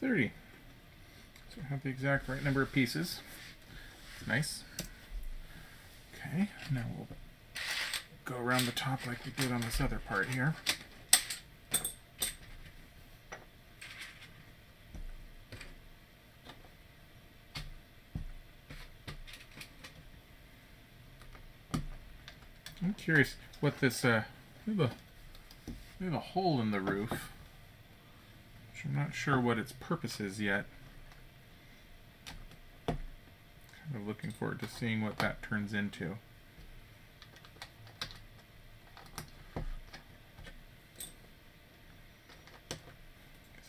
30. So I have the exact right number of pieces. It's nice. Okay, now we'll go around the top like we did on this other part here. I'm curious what this, we have a hole in the roof, which I'm not sure what its purpose is yet. Kind of looking forward to seeing what that turns into.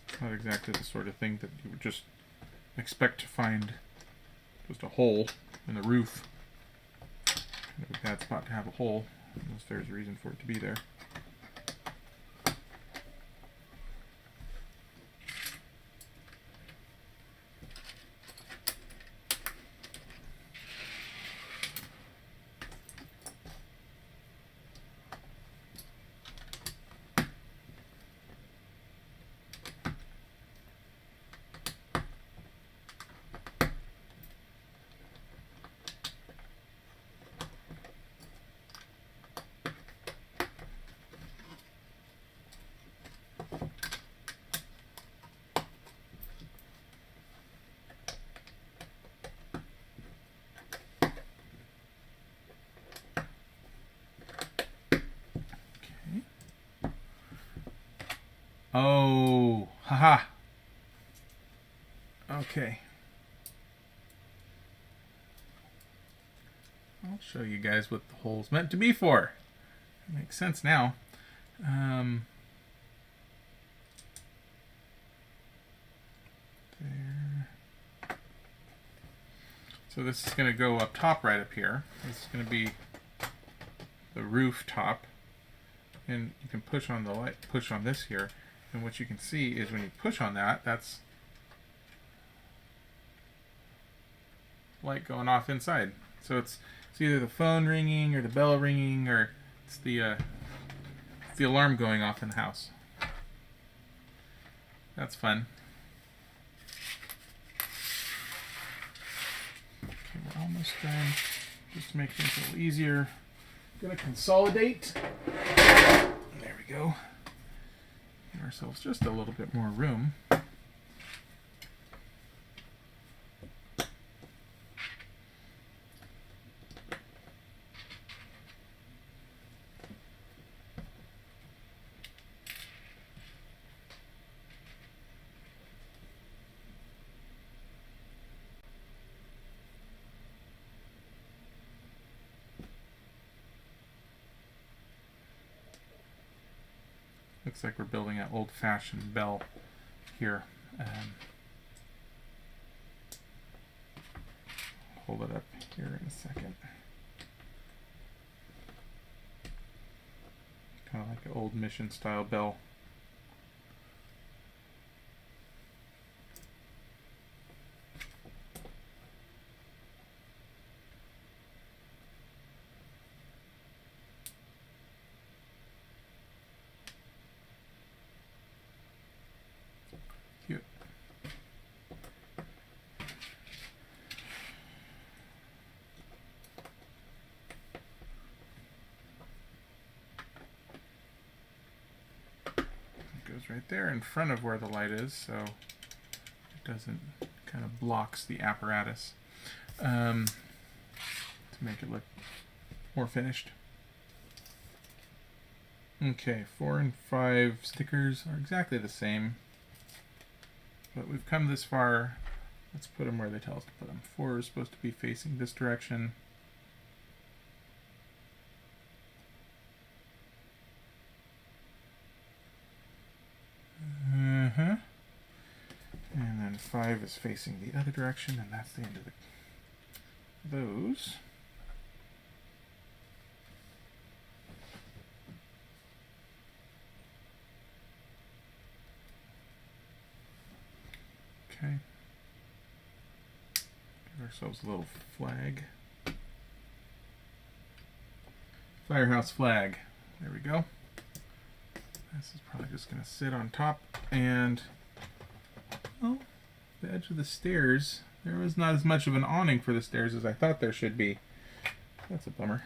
It's not exactly the sort of thing that you would just expect to find just a hole in the roof. Kind of a bad spot to have a hole, unless there's a reason for it to be there. Oh, haha. Okay. I'll show you guys what the hole's meant to be for. It makes sense now. There. So this is going to go up top right up here. This is going to be the rooftop. And you can push on the light, push on this here. And what you can see is when you push on that, that's light going off inside. So it's either the phone ringing or the bell ringing, or it's the alarm going off in the house. That's fun. Okay, we're almost done. Just to make things a little easier, I'm gonna consolidate. There we go. Give ourselves just a little bit more room. Looks like we're building an old-fashioned bell here. Hold it up here in a second. Kind of like an old mission-style bell. Cute. It goes right there in front of where the light is, so it doesn't kind of blocks the apparatus to make it look more finished. Okay, 4 and 5 stickers are exactly the same. But we've come this far. Let's put them where they tell us to put them. 4 is supposed to be facing this direction. And then 5 is facing the other direction, and that's the end of those. Okay. Give ourselves a little flag. Firehouse flag. There we go. This is probably just going to sit on top, and Well, the edge of the stairs, there was not as much of an awning for the stairs as I thought there should be. That's a bummer.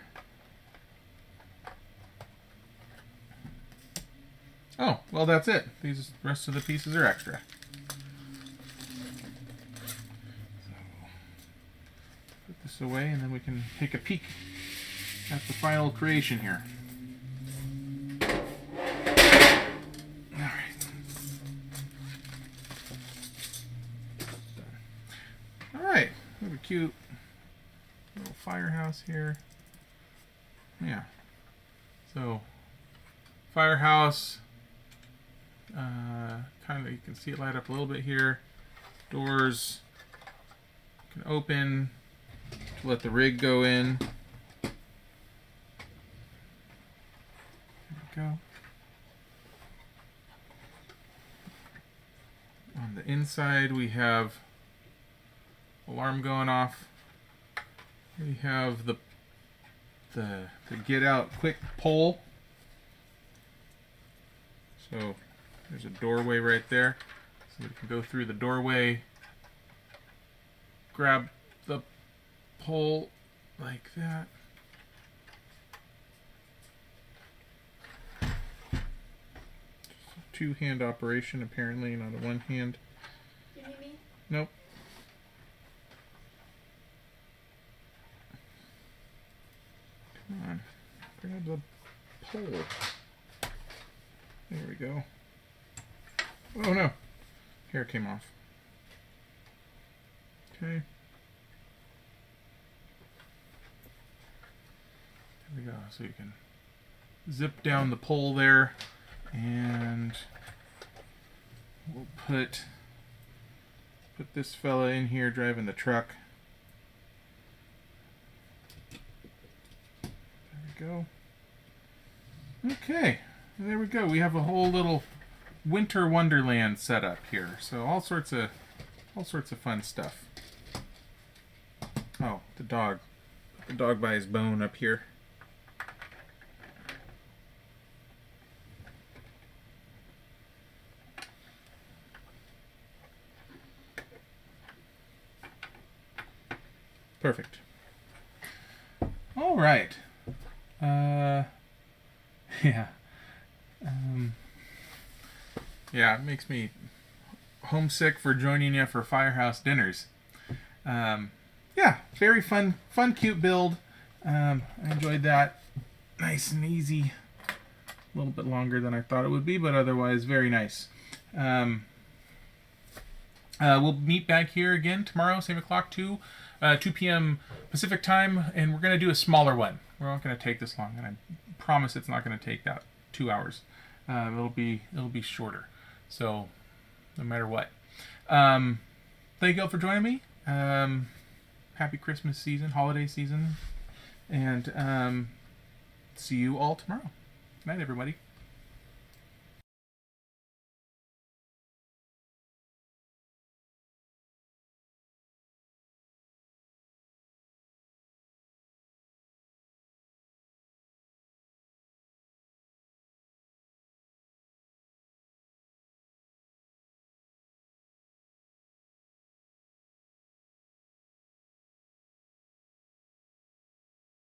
Oh, well, that's it. These rest of the pieces are extra. So, put this away, and then we can take a peek at the final creation here. Alright. Alright. We have a cute little firehouse here. Yeah. So, firehouse. Kind of, you can see it light up a little bit here. Doors can open to let the rig go in. There we go. On the inside, we have alarm going off. We have the get out quick pole. So there's a doorway right there. So we can go through the doorway, grab the pole like that. Two-hand operation, apparently, not a one-hand. You need me? Nope. Come on. Grab the pole. There we go. Oh no. Hair came off. Okay. There we go. So you can zip down the pole there, and we'll put this fella in here driving the truck. There we go. Okay. There we go. We have a whole little winter wonderland set up here. So all sorts of fun stuff. Oh, the dog by his bone up here. Perfect. All right. Yeah. Yeah, it makes me homesick for joining you for Firehouse dinners. Yeah, very fun, cute build. I enjoyed that. Nice and easy. A little bit longer than I thought it would be, but otherwise very nice. We'll meet back here again tomorrow, same o'clock, 2 p.m. Pacific time, and we're going to do a smaller one. We're not going to take this long, and I promise it's not going to take that 2 hours. It'll be shorter. So, no matter what. Thank you all for joining me. Happy Christmas season, holiday season, and see you all tomorrow. Good night, everybody.